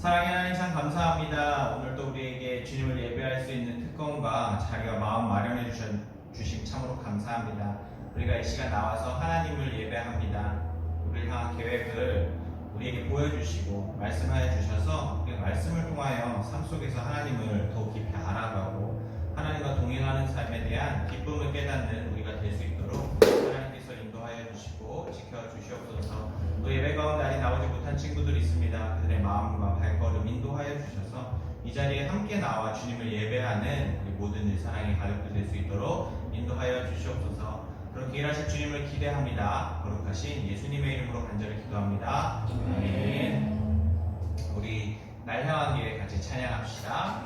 사랑의 하나님 참 감사합니다. 오늘도 우리에게 주님을 예배할 수 있는 특권과 자리와 마음 마련해 주심 참으로 감사합니다. 우리가 이 시간 나와서 하나님을 예배합니다. 우리를 향한 계획을 우리에게 보여주시고 말씀하여 주셔서 우리가 말씀을 통하여 삶 속에서 하나님을 더욱 깊이 알아가고 하나님과 동행하는 삶에 대한 기쁨을 깨닫는 우리가 될 수 있도록 하나님께서 인도하여 주시고 지켜주시옵소서. 또 예배 가운데 아직 나오지 못한 친구들이 있습니다. 그들의 마음과 발걸음 인도하여 주셔서 이 자리에 함께 나와 주님을 예배하는 우리 모든 일사랑의 가족들 될 수 있도록 인도하여 주시옵소서. 그렇게 일하실 주님을 기대합니다. 거룩하신 예수님의 이름으로 간절히 기도합니다. 아멘. 우리 날 향한 길에 같이 찬양합시다.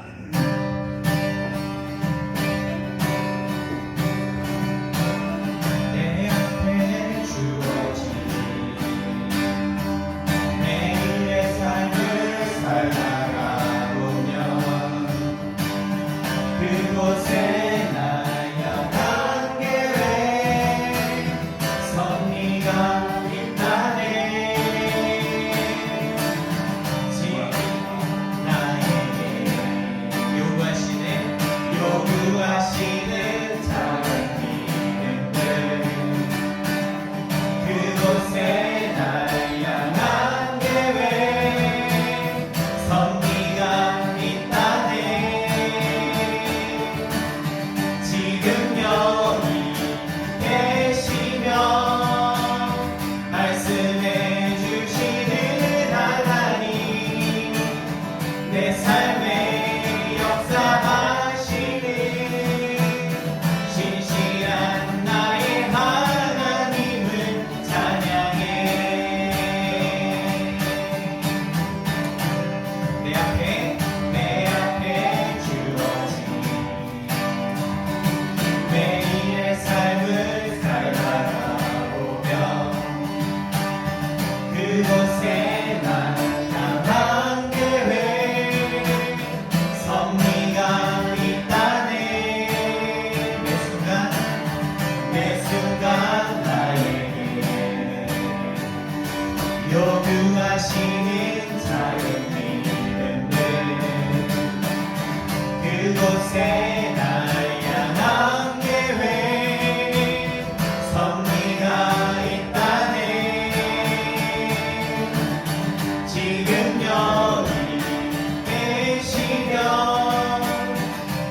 요구하시는 작은 믿음들 그곳에 날 향한 계획 섭리가 있다네. 지금 여기 계시며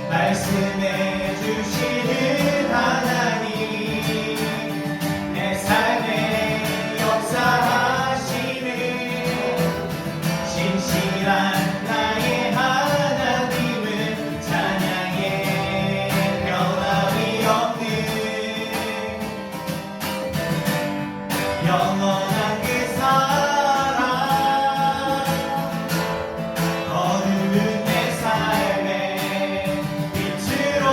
말씀해 주시는 하나님 내 삶에 역사하시는 신실한 나의 하나님을 찬양해. 변함이 없는 영원한 그 사랑 거룩은 내 삶의 빛으로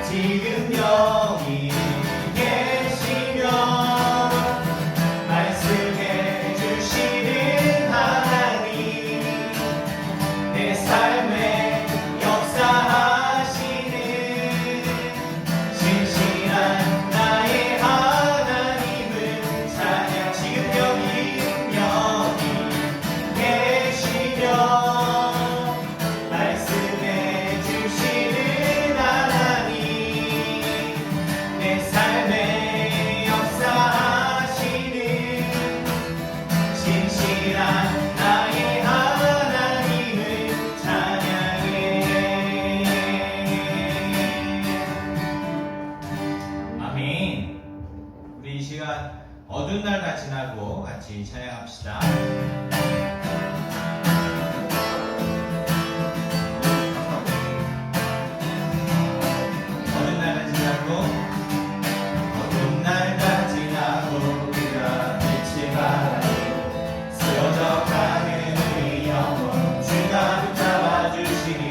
지금 여기 계시며 말씀해 주시는 하나님 내 삶에 역사하시는 신실한 나의 하나님을 찬양. 지금 여기 계시며 말씀해 주시는 하나님 내 삶에 역사하시는 신실한 나의 하나님을 찬양해. 아멘. 우리 이 시간 어두운 날 다 지나고 같이 찬양합시다. 어두운 날 다 지나고 어두운 날 다 지나고 우리가 빛을 바라니 쓰러져 가는 우리 영혼 주가 붙잡아 주시니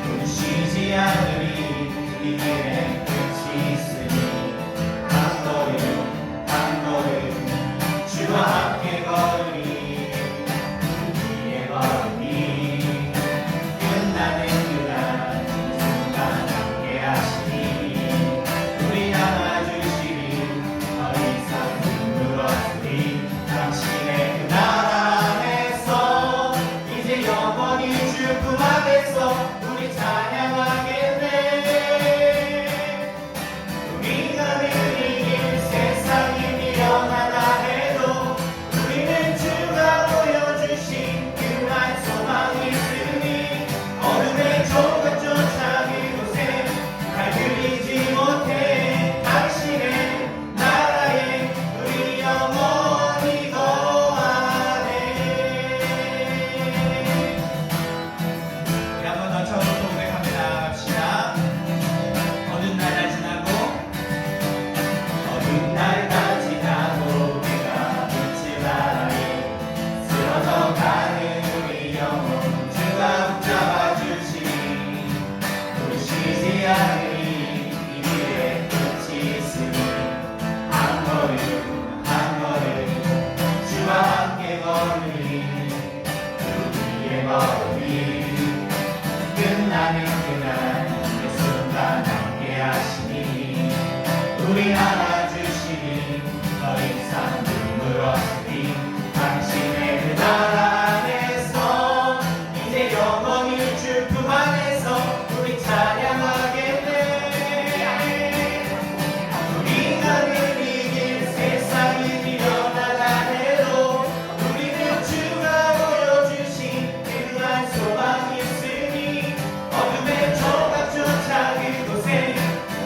눈쉬지 않으리 이 길에 끝이 있으니 한 걸음 주와 함께 내버리니 끝나는 그날 그 순간 함께하시니 우리 안아주시니 더 이상 눈물 없으니 당신의 그 나라 안에서 이제 영원히 줄 품 안에서 우리 찬양하겠네. 우리가 늘 이길 세상이 미련하다 해도 우리는 주가 보여주신 그한 소망이 있으니 어둠의 조각조차 그곳에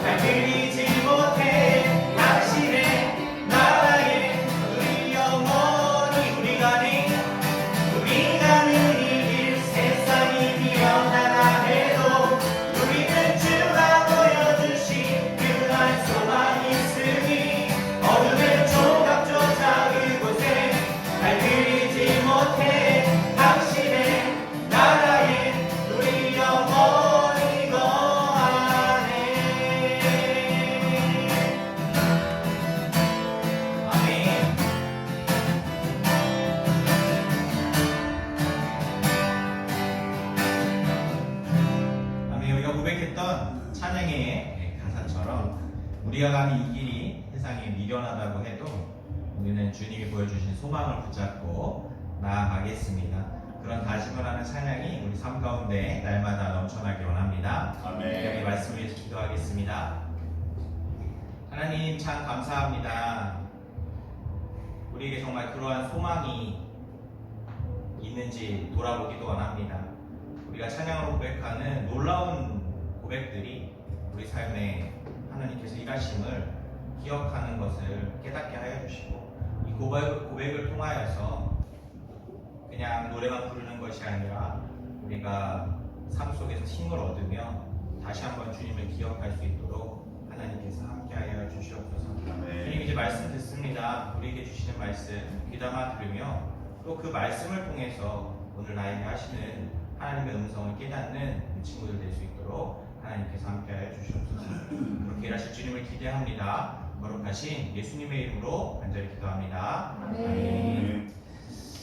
발들이지 못해 당신의 나라에 우리 영원히 우리가 늘 이길 세상이 미련하다 해도 우리는 주가 보여주신 그한 소망이 있으니 어둠의 조각조차 그곳에 발들이지 못해 당신의 나라에 우리 영원히 거하네. 아멘. 아멘. 우리가 고백했던 찬양의 가사처럼 우리가 가는 이 길이 세상에 미련하다고 해도 우리는 주님이 보여주신 소망을 붙잡고 나아가겠습니다. 그런 다짐을 하는 찬양이 우리 삶 가운데 날마다 넘쳐나기 원합니다. 아멘. 여기 말씀을 위해서 기도하겠습니다. 하나님 참 감사합니다. 우리에게 정말 그러한 소망이 있는지 돌아보기도 원합니다. 우리가 찬양으로 고백하는 놀라운 고백들이 우리 삶에 하나님께서 일하심을 기억하는 것을 깨닫게 하여 주시고 이 고백을 통하여서 그냥 노래만 부르는 것이 아니라 우리가 삶 속에서 힘을 얻으며 다시 한번 주님을 기억할 수 있도록 하나님께서 함께하여 주시옵소서. 주님 이제 말씀 듣습니다. 우리에게 주시는 말씀 귀담아 들으며 또 그 말씀을 통해서 오늘 나에게 하시는 하나님의 음성을 깨닫는 우리 친구들 될 수 있도록 하나님께서 함께하여 주시옵소서. 그렇게 일하실 주님을 기대합니다. 거룩하신 예수님의 이름으로 간절히 기도합니다. 아멘.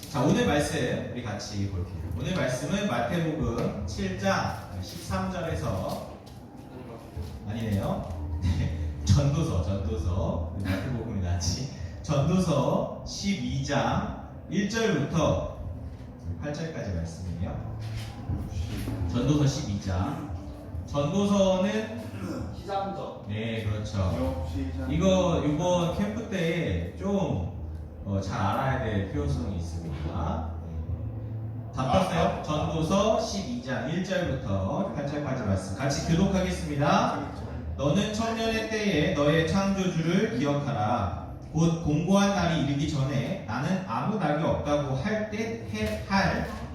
자, 오늘 말씀 우리 같이 볼게요. 오늘 말씀은 마태복음 7장 13절에서 아니네요. 전도서 마태복음이 낫지. 전도서 12장 1절부터 8절까지 말씀이에요. 전도서 12장. 전도서는 시장적. 네, 그렇죠. 이거 이번 캠프 때 좀 잘 알아야 될 필요성이 있습니다. 잡혔어요? 전도서 12장 1절부터 8절까지 말씀 같이 교독하겠습니다. 너는 청년의 때에 너의 창조주를 기억하라. 곧 공고한 날이 이르기 전에 나는 아무 낙이 없다고 할 때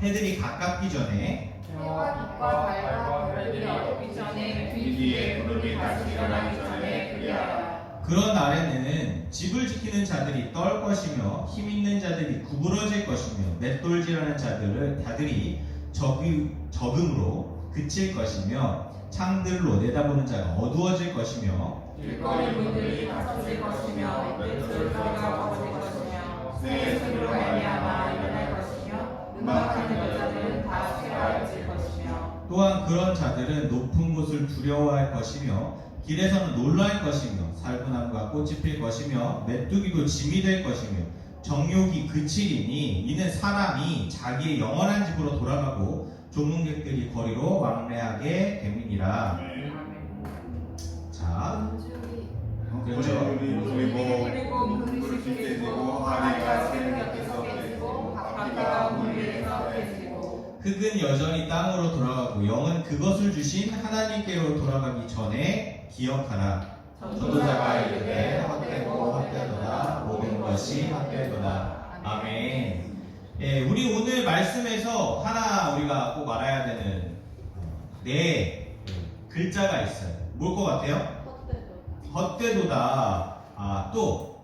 해들이 가깝기 전에 해와 빛과 달과 별들이 어둡기 전에 빛 뒤에 구름이 다시 일어나기 전에 그리하라. 그런 날에는 집을 지키는 자들이 떨 것이며 힘 있는 자들이 구부러질 것이며 맷돌질하는 자들이 적음으로 그칠 것이며 창들로 내다보는 자가 어두워질 것이며 길거리 문들이 닫혀질 것이며 맷돌가가 엎어질 것이며 새 소리로 말미암아 일어날 것이며 음악하는 여자들은 다 쇠하여질 것이며 또한 그런 자들은 높은 곳을 두려워할 것이며 길에서는 놀랄 것이며 살구나무가 꽃이 필 것이며 메뚜기도 짐이 될 것이며 정욕이 그치리니 이는 사람이 자기의 영원한 집으로 돌아가고 조문객들이 거리로 왕래하게 됨이니라. 자, 그렇죠. 그리고 그릇이 깨지고 아내가 새는 곁에서 깨지고 바퀴가 물 위에서 깨지고 흙은 여전히 땅으로 돌아가고 영은 그것을 주신 하나님께로 돌아가기 전에 기억하라. 전도자가 이르되 헛되고 헛되도다 모든 것이 헛되도다. 아멘. 예, 우리 오늘 말씀에서 하나 우리가 꼭 알아야 되는 네 글자가 있어요. 뭘 것 같아요? 헛되도다. 아, 또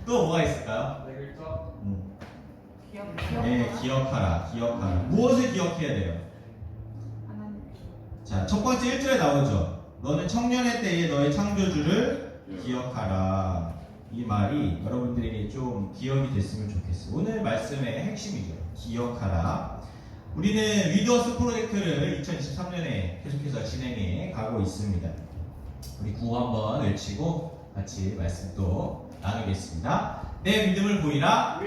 뭐가 있을까요? 네 글자. 네, 기억하라. 무엇을 기억해야 돼요? 자, 첫 번째 1절에 나오죠. 너는 청년의 때에 너의 창조주를 기억하라. 이 말이 여러분들에게 좀 기억이 됐으면 좋겠어요. 오늘 말씀의 핵심이죠. 기억하라. 우리는 위드워스 프로젝트를 2023년에 계속해서 진행해 가고 있습니다. 우리 구호 한번 외치고 같이 말씀 또 나누겠습니다. 내 믿음을 보이라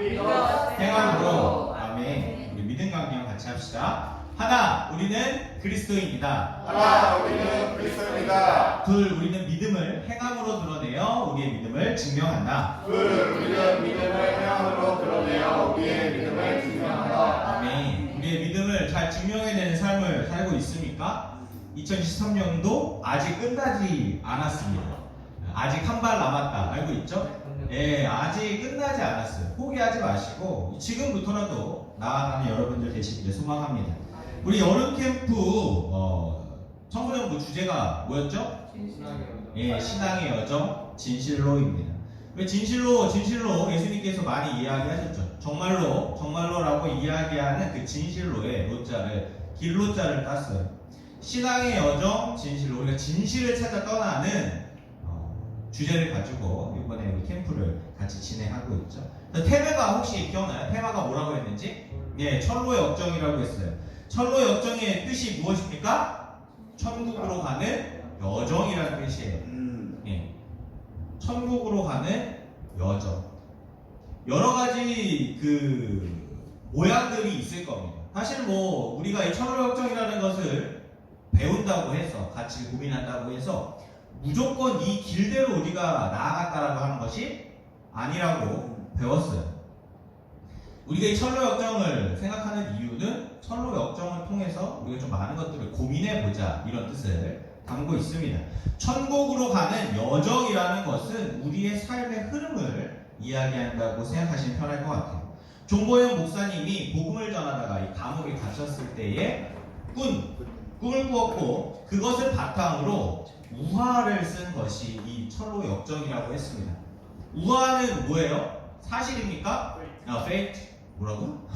행함으로. 아멘. 우리 믿음 강령 같이 합시다. 하나, 우리는 그리스도인이다. 하나, 우리는 그리스도입니다. 둘, 우리는 믿음을 행함으로 드러내어 우리의 믿음을 증명한다. 둘, 우리는 믿음을 행함으로 드러내어 우리의 믿음을 증명한다. 아멘. 우리의 믿음을 잘 증명해내는 삶을 살고 있습니까? 2023년도 아직 끝나지 않았습니다. 아직 한 발 남았다. 알고 있죠? 예, 아직 끝나지 않았어요. 포기하지 마시고 지금부터라도 나아가는 여러분들 되시기를 소망합니다. 우리 여름 캠프 청소년부 주제가 뭐였죠? 예, 신앙의 여정 진실로입니다. 왜 진실로 예수님께서 많이 이야기하셨죠. 정말로라고 이야기하는 그 진실로의 로자를 길로자를 땄어요. 신앙의 여정 진실로, 우리가 진실을 찾아 떠나는 주제를 가지고 이번에 우리 캠프를 같이 진행하고 있죠. 테마가 혹시 기억나요? 테마가 뭐라고 했는지? 예, 철로 역정이라고 했어요. 철로 역정의 뜻이 무엇입니까? 천국으로 가는 여정이라는 뜻이에요. 예, 천국으로 가는 여정. 여러 가지 그 모양들이 있을 겁니다. 사실 뭐 우리가 이 철로 역정이라는 것을 배운다고 해서 같이 고민한다고 해서 무조건 이 길대로 우리가 나아갔다라고 하는 것이 아니라고 배웠어요. 우리가 이 철로 역정을 생각하는 이유는 철로 역정을 통해서 우리가 좀 많은 것들을 고민해보자 이런 뜻을 담고 있습니다. 천국으로 가는 여정이라는 것은 우리의 삶의 흐름을 이야기한다고 생각하시면 편할 것 같아요. 종보영 목사님이 복음을 전하다가 이 감옥에 갇혔을 때에 꿈을 꾸었고 그것을 바탕으로 우화를 쓴 것이 이 철로 역정이라고 했습니다. 우화는 뭐예요? 사실입니까? fake 뭐라고?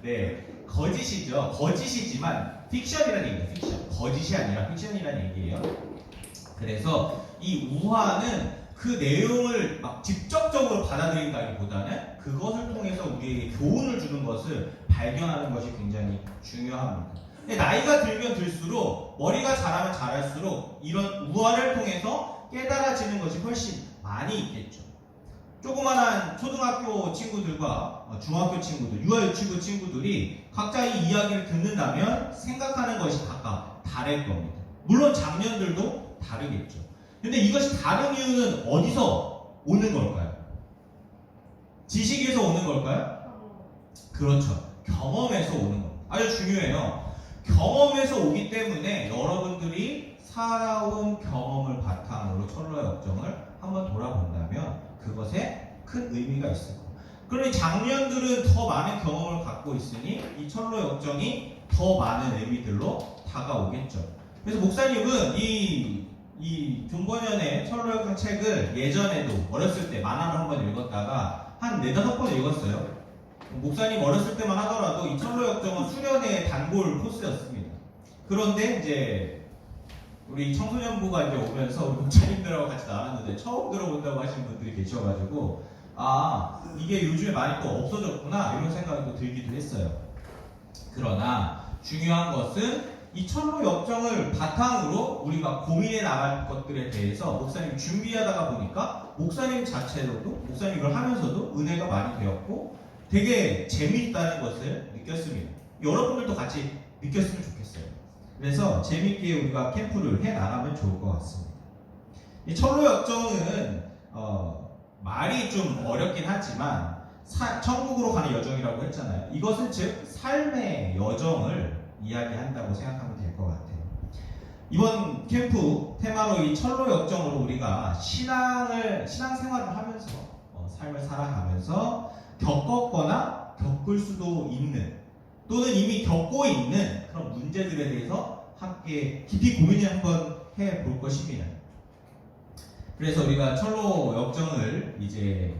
네, 거짓이죠. 거짓이지만 픽션이라는 얘기예요. 픽션. 거짓이 아니라 픽션이라는 얘기예요. 그래서 이 우화는 그 내용을 막 직접적으로 받아들인다기보다는 그것을 통해서 우리에게 교훈을 주는 것을 발견하는 것이 굉장히 중요합니다. 근데 나이가 들면 들수록 머리가 자라면 자랄수록 이런 우화를 통해서 깨달아지는 것이 훨씬 많이 있겠죠. 조그만한 초등학교 친구들과 중학교 친구들, 유아유치부 친구들이 각자 이 이야기를 듣는다면 생각하는 것이 각각 다를 겁니다. 물론 장면들도 다르겠죠. 근데 이것이 다른 이유는 어디서 오는 걸까요? 지식에서 오는 걸까요? 그렇죠. 경험에서 오는 겁니다. 아주 중요해요. 경험에서 오기 때문에 여러분들이 살아온 경험을 바탕으로 철로 역정을 한번 돌아본다면 그것에 큰 의미가 있을 겁니다. 그러니 장년들은 더 많은 경험을 갖고 있으니 이 철로 역정이 더 많은 의미들로 다가오겠죠. 그래서 목사님은 이 존버년의 철로 역정 책을 예전에도 어렸을 때 만화를 한번 읽었다가 한 4-5번 읽었어요. 목사님 어렸을 때만 하더라도 이 철로 역정은 수련의 단골 코스였습니다. 그런데 이제 우리 청소년부가 이제 오면서 우리 목사님들하고 같이 나왔는데 처음 들어본다고 하시는 분들이 계셔가지고 이게 요즘에 많이 또 없어졌구나 이런 생각이 또 들기도 했어요. 그러나 중요한 것은 이 철로 역정을 바탕으로 우리가 고민해 나갈 것들에 대해서 목사님 준비하다가 보니까 목사님 자체로도 목사님 이걸 하면서도 은혜가 많이 되었고 되게 재미있다는 것을 느꼈습니다. 여러분들도 같이 느꼈으면 좋겠어요. 그래서 재미있게 우리가 캠프를 해 나가면 좋을 것 같습니다. 이 철로 역정은 말이 좀 어렵긴 하지만 천국으로 가는 여정이라고 했잖아요. 이것은 즉 삶의 여정을 이야기한다고 생각하면 될 것 같아요. 이번 캠프 테마로 이 철로 역정으로 우리가 신앙생활을 하면서 삶을 살아가면서 겪었거나 겪을 수도 있는 또는 이미 겪고 있는 그런 문제들에 대해서 함께 깊이 고민을 한번 해볼 것입니다. 그래서 우리가 철로 역정을 이제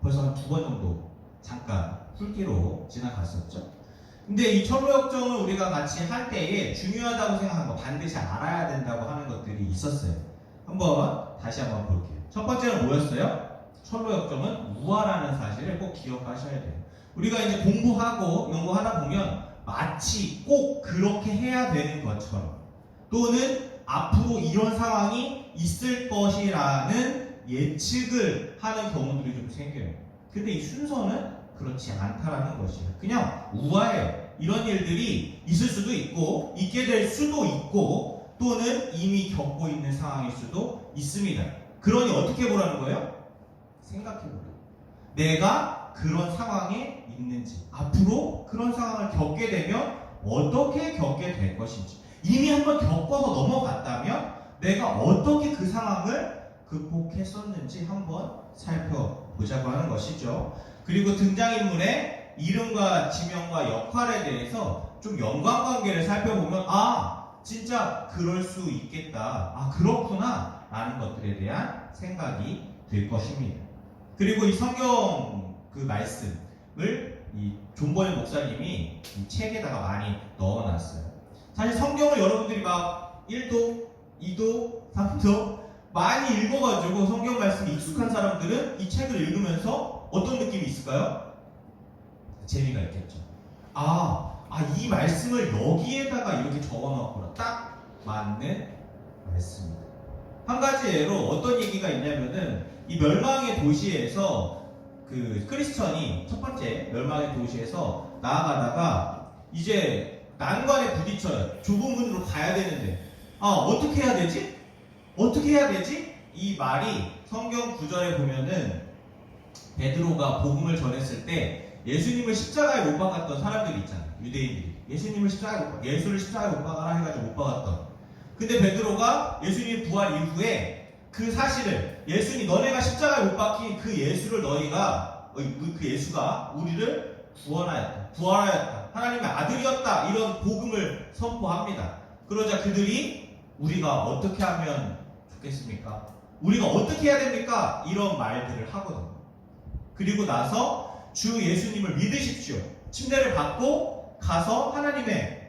벌써 한 2번 정도 잠깐 훑기로 지나갔었죠. 근데 이 철로 역정을 우리가 같이 할 때에 중요하다고 생각하는 거 반드시 알아야 된다고 하는 것들이 있었어요. 다시 한번 볼게요. 첫 번째는 뭐였어요? 철로 역정은 우화라는 사실을 꼭 기억하셔야 돼요. 우리가 이제 공부하고 연구하다 보면 마치 꼭 그렇게 해야 되는 것처럼 또는 앞으로 이런 상황이 있을 것이라는 예측을 하는 경우들이 좀 생겨요. 근데 이 순서는 그렇지 않다라는 것이에요. 그냥 우아해요. 이런 일들이 있을 수도 있고 있게 될 수도 있고 또는 이미 겪고 있는 상황일 수도 있습니다. 그러니 어떻게 보라는 거예요? 생각해보라. 내가 그런 상황에 있는지, 앞으로 그런 상황을 겪게 되면 어떻게 겪게 될 것인지, 이미 한번 겪어서 넘어갔다면 내가 어떻게 그 상황을 극복했었는지 한번 살펴보자고 하는 것이죠. 그리고 등장인물의 이름과 지명과 역할에 대해서 좀 연관관계를 살펴보면 진짜 그럴 수 있겠다, 그렇구나 라는 것들에 대한 생각이 될 것입니다. 그리고 이 성경 그 말씀을 이 존버의 목사님이 이 책에다가 많이 넣어놨어요. 사실 성경을 여러분들이 막 1도, 2도, 3도 많이 읽어가지고 성경 말씀이 익숙한 사람들은 이 책을 읽으면서 어떤 느낌이 있을까요? 재미가 있겠죠. 이 말씀을 여기에다가 이렇게 적어놓았구나. 딱 맞는 말씀입니다. 한 가지 예로 어떤 얘기가 있냐면은 이 멸망의 도시에서 그 크리스천이 첫 번째 멸망의 도시에서 나아가다가 이제 난관에 부딪혀요. 좁은 문으로 가야 되는데 어떻게 해야 되지? 어떻게 해야 되지? 이 말이 성경 구절에 보면은 베드로가 복음을 전했을 때 예수님을 십자가에 못 박았던 사람들이 있잖아요. 유대인들이 예수를 십자가에 못 박아라 해가지고 못 박았던. 근데 베드로가 예수님 부활 이후에 그 사실을 너네가 십자가에 못 박힌 그 예수를 너희가 그 예수가 우리를 부활하였다. 하나님의 아들이었다. 이런 복음을 선포합니다. 그러자 그들이 우리가 어떻게 하면 좋겠습니까? 우리가 어떻게 해야 됩니까? 이런 말들을 하거든요. 그리고 나서 주 예수님을 믿으십시오. 침례를 받고 가서 하나님을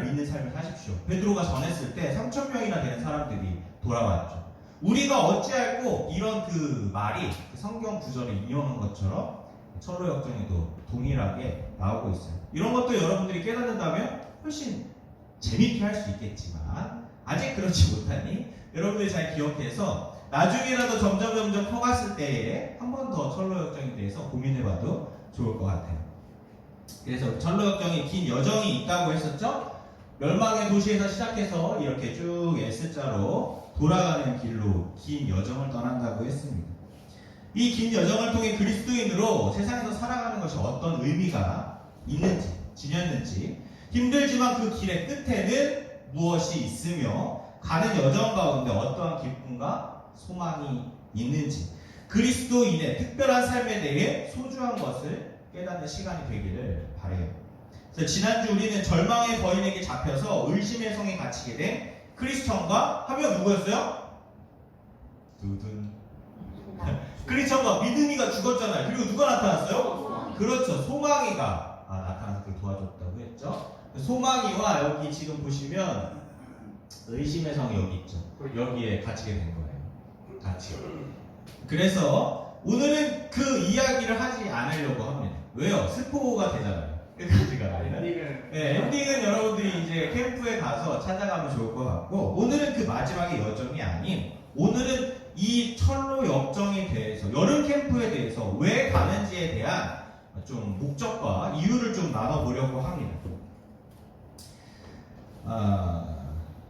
믿는 삶을 사십시오. 베드로가 전했을 때 3,000명이나 되는 사람들이 돌아왔죠. 우리가 어찌할꼬 이런 그 말이 그 성경 구절을 이용한 것처럼 철로 역정에도 동일하게 나오고 있어요. 이런 것도 여러분들이 깨닫는다면 훨씬 재밌게 할 수 있겠지만 아직 그렇지 못하니 여러분들이 잘 기억해서 나중에라도 점점 커갔을 때에 한 번 더 철로 역정에 대해서 고민해봐도 좋을 것 같아요. 그래서 철로 역정이 긴 여정이 있다고 했었죠. 멸망의 도시에서 시작해서 이렇게 쭉 S자로 돌아가는 길로 긴 여정을 떠난다고 했습니다. 이 긴 여정을 통해 그리스도인으로 세상에서 살아가는 것이 어떤 의미가 있는지, 지녔는지, 힘들지만 그 길의 끝에는 무엇이 있으며 가는 여정 가운데 어떠한 기쁨과 소망이 있는지, 그리스도인의 특별한 삶에 대해 소중한 것을 깨닫는 시간이 되기를 바라요. 그래서 지난주 우리는 절망의 거인에게 잡혀서 의심의 성에 갇히게 된 크리스천과 한 명 누구였어요? 두둔. 크리스천과 믿음이가 죽었잖아요. 그리고 누가 나타났어요? 그렇죠. 소망이가 나타나서 그걸 도와줬다고 했죠. 소망이와 여기 지금 보시면 의심의 성이 여기 있죠. 여기에 갇히게 된 거예요. 같이. 그래서 오늘은 그 이야기를 하지 않으려고 합니다. 왜요? 스포가 되잖아요. 끝까지가 아니라. 엔딩은 여러분들이 이제 캠프에 가서 찾아가면 좋을 것 같고, 오늘은 그 마지막의 여정이 아닌, 오늘은 이 철로 역정에 대해서, 여름 캠프에 대해서 왜 가는지에 대한 좀 목적과 이유를 좀 나눠보려고 합니다.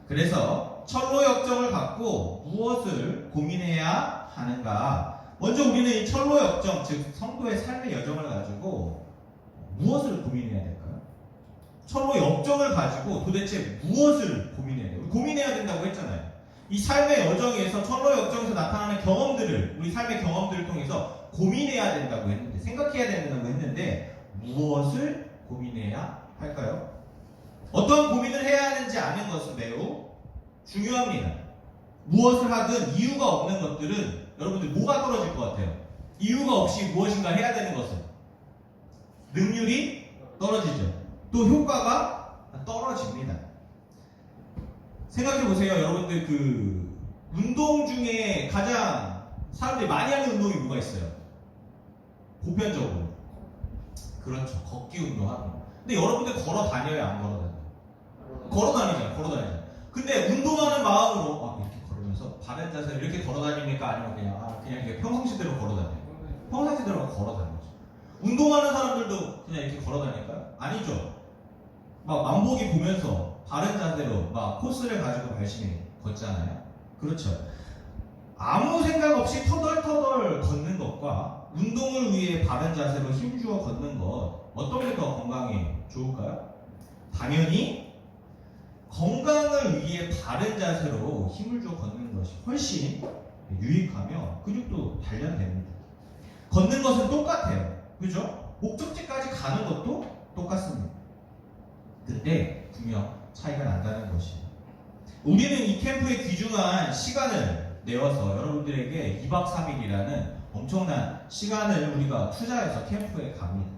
그래서 철로 역정을 갖고 무엇을 고민해야 하는가? 먼저 우리는 이 철로 역정, 즉 성도의 삶의 여정을 가지고 무엇을 고민해야 될까요? 철로 역정을 가지고 도대체 무엇을 고민해야 돼요? 고민해야 된다고 했잖아요. 이 삶의 여정에서 철로 역정에서 나타나는 경험들을, 우리 삶의 경험들을 통해서 고민해야 된다고 했는데, 생각해야 된다고 했는데 무엇을 고민해야 할까요? 어떤 고민을 해야 하는지 아는 것은 매우 중요합니다. 무엇을 하든 이유가 없는 것들은 여러분들 뭐가 떨어질 것 같아요? 이유가 없이 무엇인가 해야 되는 것은 능률이 떨어지죠. 또 효과가 떨어집니다. 생각해보세요. 여러분들 그 운동 중에 가장 사람들이 많이 하는 운동이 뭐가 있어요? 보편적으로 그렇죠. 걷기 운동하는 거. 근데 여러분들 걸어 다녀요, 안 걸어 다녀요? 걸어 다니잖아요, 걸어 다니잖아요. 근데 운동하는 마음으로 이렇게 걸으면서 바른 자세로 이렇게 걸어 다닙니까? 아니면 그냥 이렇게 평상시대로 걸어 다녀요? 평상시대로 걸어 다니죠. 운동하는 사람들도 그냥 이렇게 걸어 다닐까요? 아니죠. 막 만보기 보면서 바른 자세로 막 코스를 가지고 열심히 걷잖아요. 그렇죠. 아무 생각 없이 터덜터덜 걷는 것과 운동을 위해 바른 자세로 힘주어 걷는 것, 어떤 게 더 건강에 좋을까요? 당연히 건강을 위해 바른 자세로 힘을 주어 걷는 것이 훨씬 유익하며 근육도 단련됩니다. 걷는 것은 똑같아요. 그죠? 목적지까지 가는 것도 똑같습니다. 근데 분명 차이가 난다는 것이에요. 우리는 이 캠프에 귀중한 시간을 내어서 여러분들에게 2박 3일이라는 엄청난 시간을 우리가 투자해서 캠프에 갑니다.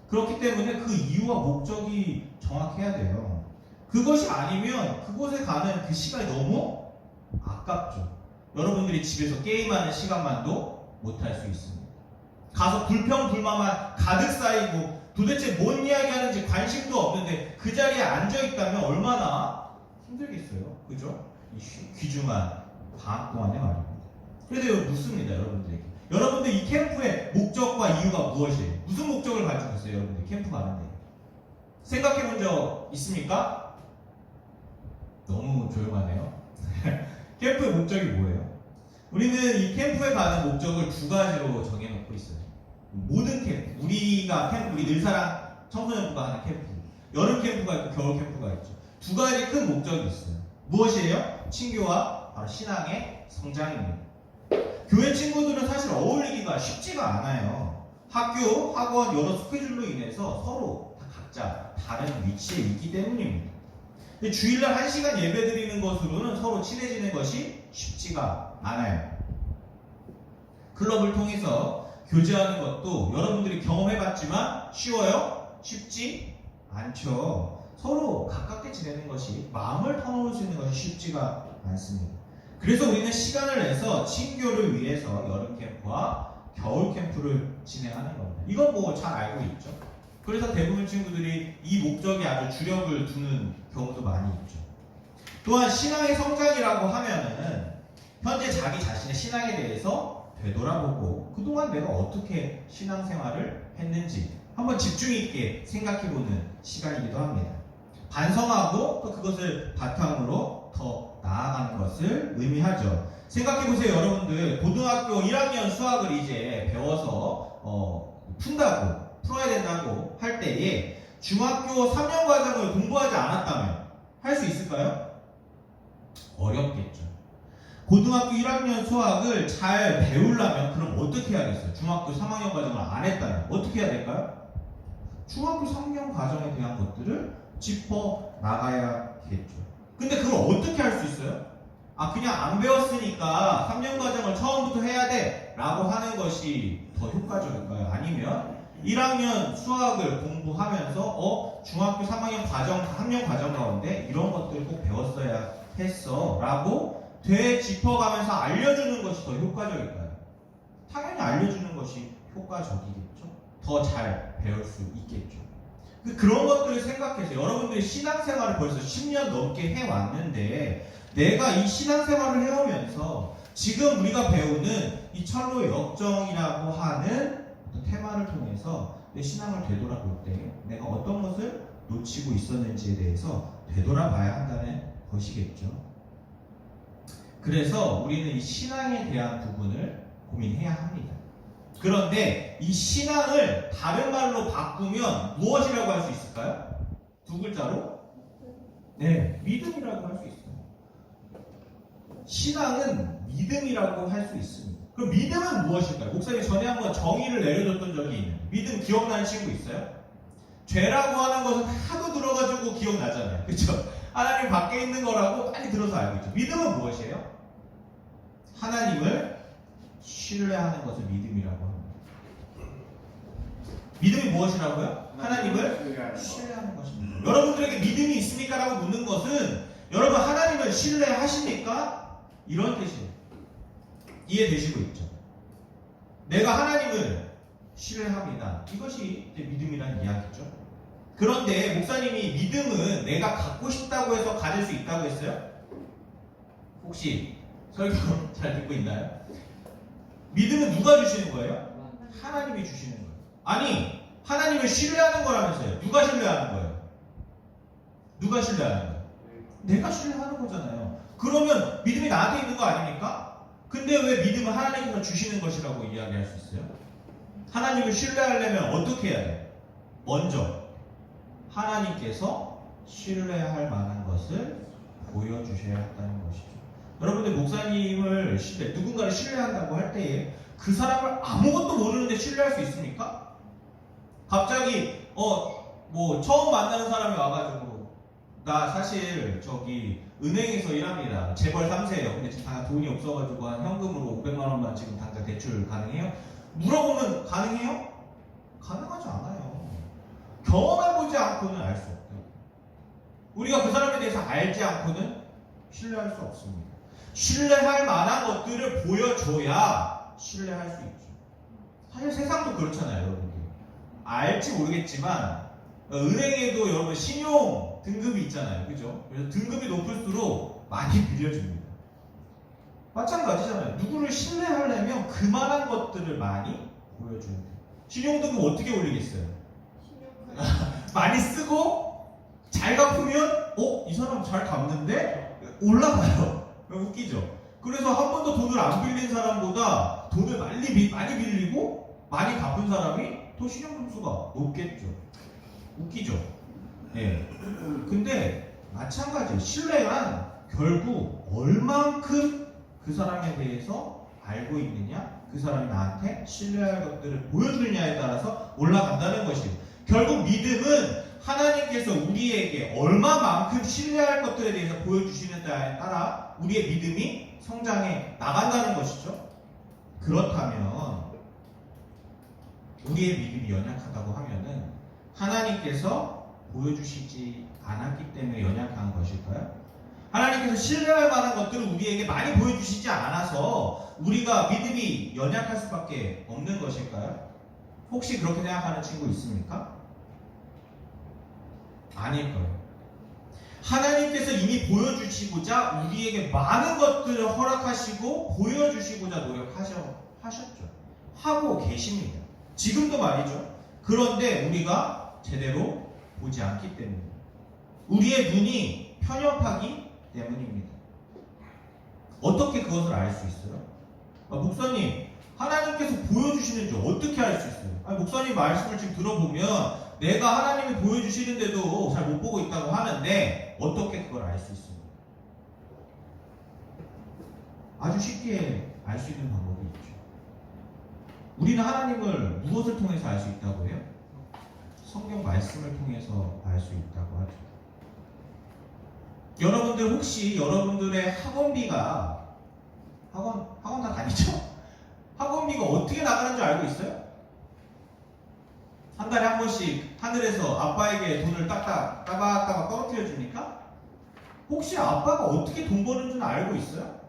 그렇기 때문에 그 이유와 목적이 정확해야 돼요. 그것이 아니면 그곳에 가는 그 시간이 너무 아깝죠. 여러분들이 집에서 게임하는 시간만도 못할 수 있습니다. 가서 불평불만만 가득 쌓이고 도대체 뭔 이야기하는지 관심도 없는데 그 자리에 앉아있다면 얼마나 힘들겠어요. 그죠? 이 귀중한 방학 동안의 말입니다. 그래도 묻습니다, 여러분들에게. 여러분들 이 캠프의 목적과 이유가 무엇이에요? 무슨 목적을 가지고 있어요, 여러분들 캠프 가는데? 생각해 본 적 있습니까? 너무 조용하네요. 캠프의 목적이 뭐예요? 우리는 이 캠프에 가는 목적을 두 가지로 정해놓고 있어요. 모든 캠프, 우리 늘사랑 청소년부가 하는 캠프, 여름 캠프가 있고 겨울 캠프가 있죠. 두 가지 큰 목적이 있어요. 무엇이에요? 친교와 바로 신앙의 성장입니다. 교회 친구들은 사실 어울리기가 쉽지가 않아요. 학교, 학원, 여러 스케줄로 인해서 서로 다 각자 다른 위치에 있기 때문입니다. 근데 주일날 1시간 예배 드리는 것으로는 서로 친해지는 것이 쉽지가 않아요. 클럽을 통해서 교제하는 것도 여러분들이 경험해봤지만 쉬워요? 쉽지 않죠. 서로 가깝게 지내는 것이, 마음을 터놓을 수 있는 것이 쉽지가 않습니다. 그래서 우리는 시간을 내서 친교를 위해서 여름 캠프와 겨울 캠프를 진행하는 겁니다. 이건 뭐 잘 알고 있죠. 그래서 대부분 친구들이 이 목적에 아주 주력을 두는 경우도 많이 있죠. 또한 신앙의 성장이라고 하면은 현재 자기 자신의 신앙에 대해서 되돌아보고 그동안 내가 어떻게 신앙생활을 했는지 한번 집중 있게 생각해보는 시간이기도 합니다. 반성하고 또 그것을 바탕으로 더 나아가는 것을 의미하죠. 생각해보세요. 여러분들 고등학교 1학년 수학을 이제 배워서 풀어야 된다고 할 때에 중학교 3년 과정을 공부하지 않았다면 할 수 있을까요? 어렵겠죠. 고등학교 1학년 수학을 잘 배우려면 그럼 어떻게 해야겠어요? 중학교 3학년 과정을 안 했다면 어떻게 해야 될까요? 중학교 3학년 과정에 대한 것들을 짚어 나가야겠죠. 근데 그걸 어떻게 할 수 있어요? 그냥 안 배웠으니까 3년 과정을 처음부터 해야 돼 라고 하는 것이 더 효과적일까요? 아니면 1학년 수학을 공부하면서 중학교 3학년 과정, 3학년 과정 가운데 이런 것들을 꼭 배웠어야 했어 라고 되짚어가면서 알려주는 것이 더 효과적일까요? 당연히 알려주는 것이 효과적이겠죠. 더 잘 배울 수 있겠죠. 그런 것들을 생각해서 여러분들이 신앙생활을 벌써 10년 넘게 해왔는데 내가 이 신앙생활을 해오면서 지금 우리가 배우는 이 철로의 역정이라고 하는 테마를 통해서 내 신앙을 되돌아볼 때 내가 어떤 것을 놓치고 있었는지에 대해서 되돌아봐야 한다는 것이겠죠. 그래서 우리는 이 신앙에 대한 부분을 고민해야 합니다. 그런데 이 신앙을 다른 말로 바꾸면 무엇이라고 할 수 있을까요? 두 글자로? 네, 믿음이라고 할 수 있어요. 신앙은 믿음이라고 할 수 있습니다. 그럼 믿음은 무엇일까요? 목사님 전에 한번 정의를 내려줬던 적이 있는데 믿음 기억나는 친구 있어요? 죄라고 하는 것은 하도 들어가지고 기억나잖아요. 그렇죠? 하나님 밖에 있는 거라고 빨리 들어서 알고 있죠. 믿음은 무엇이에요? 하나님을 신뢰하는 것을 믿음이라고 합니다. 믿음이 무엇이라고요? 하나님을 신뢰하는 것입니다. 여러분들에게 믿음이 있습니까? 라고 묻는 것은 여러분 하나님을 신뢰하십니까? 이런 뜻이에요. 이해되시고 있죠? 내가 하나님을 신뢰합니다. 이것이 믿음이라는 이야기죠. 그런데 목사님이 믿음은 내가 갖고 싶다고 해서 가질 수 있다고 했어요? 혹시 설교 잘 듣고 있나요? 믿음은 누가 주시는 거예요? 하나님이 주시는 거예요. 아니, 하나님을 신뢰하는 거라면서요. 누가 신뢰하는 거예요? 누가 신뢰하는 거예요? 내가 신뢰하는 거잖아요. 그러면 믿음이 나한테 있는 거 아닙니까? 근데 왜 믿음은 하나님께서 주시는 것이라고 이야기할 수 있어요? 하나님을 신뢰하려면 어떻게 해야 돼요? 먼저 하나님께서 신뢰할 만한 것을 보여주셔야 한다는 것이죠. 여러분들 목사님을 누군가를 신뢰한다고 할 때에 그 사람을 아무것도 모르는데 신뢰할 수 있습니까? 갑자기 처음 만나는 사람이 와가지고 나 사실 저기 은행에서 일합니다. 재벌 3세예요. 근데 지금 당장 돈이 없어가지고 한 현금으로 500만 원만 지금 당장 대출 가능해요? 물어보면 가능해요? 가능하지 않아요. 경험해보지 않고는 알 수 없다. 우리가 그 사람에 대해서 알지 않고는 신뢰할 수 없습니다. 신뢰할 만한 것들을 보여줘야 신뢰할 수 있죠. 사실 세상도 그렇잖아요, 여러분들. 알지 모르겠지만 은행에도 여러분 신용 등급이 있잖아요, 그죠? 그래서 등급이 높을수록 많이 빌려줍니다. 마찬가지잖아요. 누구를 신뢰하려면 그만한 것들을 많이 보여줘야 돼요. 신용 등급 어떻게 올리겠어요? 많이 쓰고 잘 갚으면 이 사람 잘 갚는데 올라가요. 웃기죠? 그래서 한 번도 돈을 안 빌린 사람보다 돈을 많이 빌리고 많이 갚은 사람이 더 신용점수가 높겠죠. 웃기죠? 예. 근데 마찬가지예요. 신뢰란 결국 얼만큼 그 사람에 대해서 알고 있느냐, 그 사람이 나한테 신뢰할 것들을 보여주느냐에 따라서 올라간다는 것이에요. 결국 믿음은 하나님께서 우리에게 얼마만큼 신뢰할 것들에 대해서 보여주시느냐에 따라 우리의 믿음이 성장해 나간다는 것이죠. 그렇다면 우리의 믿음이 연약하다고 하면은 하나님께서 보여주시지 않았기 때문에 연약한 것일까요? 하나님께서 신뢰할 만한 것들을 우리에게 많이 보여주시지 않아서 우리가 믿음이 연약할 수밖에 없는 것일까요? 혹시 그렇게 생각하는 친구 있습니까? 아닐 거예요. 하나님께서 이미 보여주시고자 우리에게 많은 것들을 허락하시고 보여주시고자 노력하셨죠. 하고 계십니다. 지금도 말이죠. 그런데 우리가 제대로 보지 않기 때문입니다. 우리의 눈이 편협하기 때문입니다. 어떻게 그것을 알 수 있어요? 목사님, 하나님께서 보여주시는지 어떻게 알 수 있어요? 목사님 말씀을 지금 들어보면 내가 하나님이 보여주시는데도 잘 못 보고 있다고 하는데 어떻게 그걸 알 수 있습니까? 아주 쉽게 알 수 있는 방법이 있죠. 우리는 하나님을 무엇을 통해서 알 수 있다고 해요? 성경 말씀을 통해서 알 수 있다고 하죠. 여러분들 혹시 여러분들의 학원비가 학원 다 다니죠? 학원비가 어떻게 나가는 줄 알고 있어요? 한 달에 한 번씩 하늘에서 아빠에게 돈을 따박따박 떨어뜨려 줍니까? 혹시 아빠가 어떻게 돈 버는 줄 알고 있어요?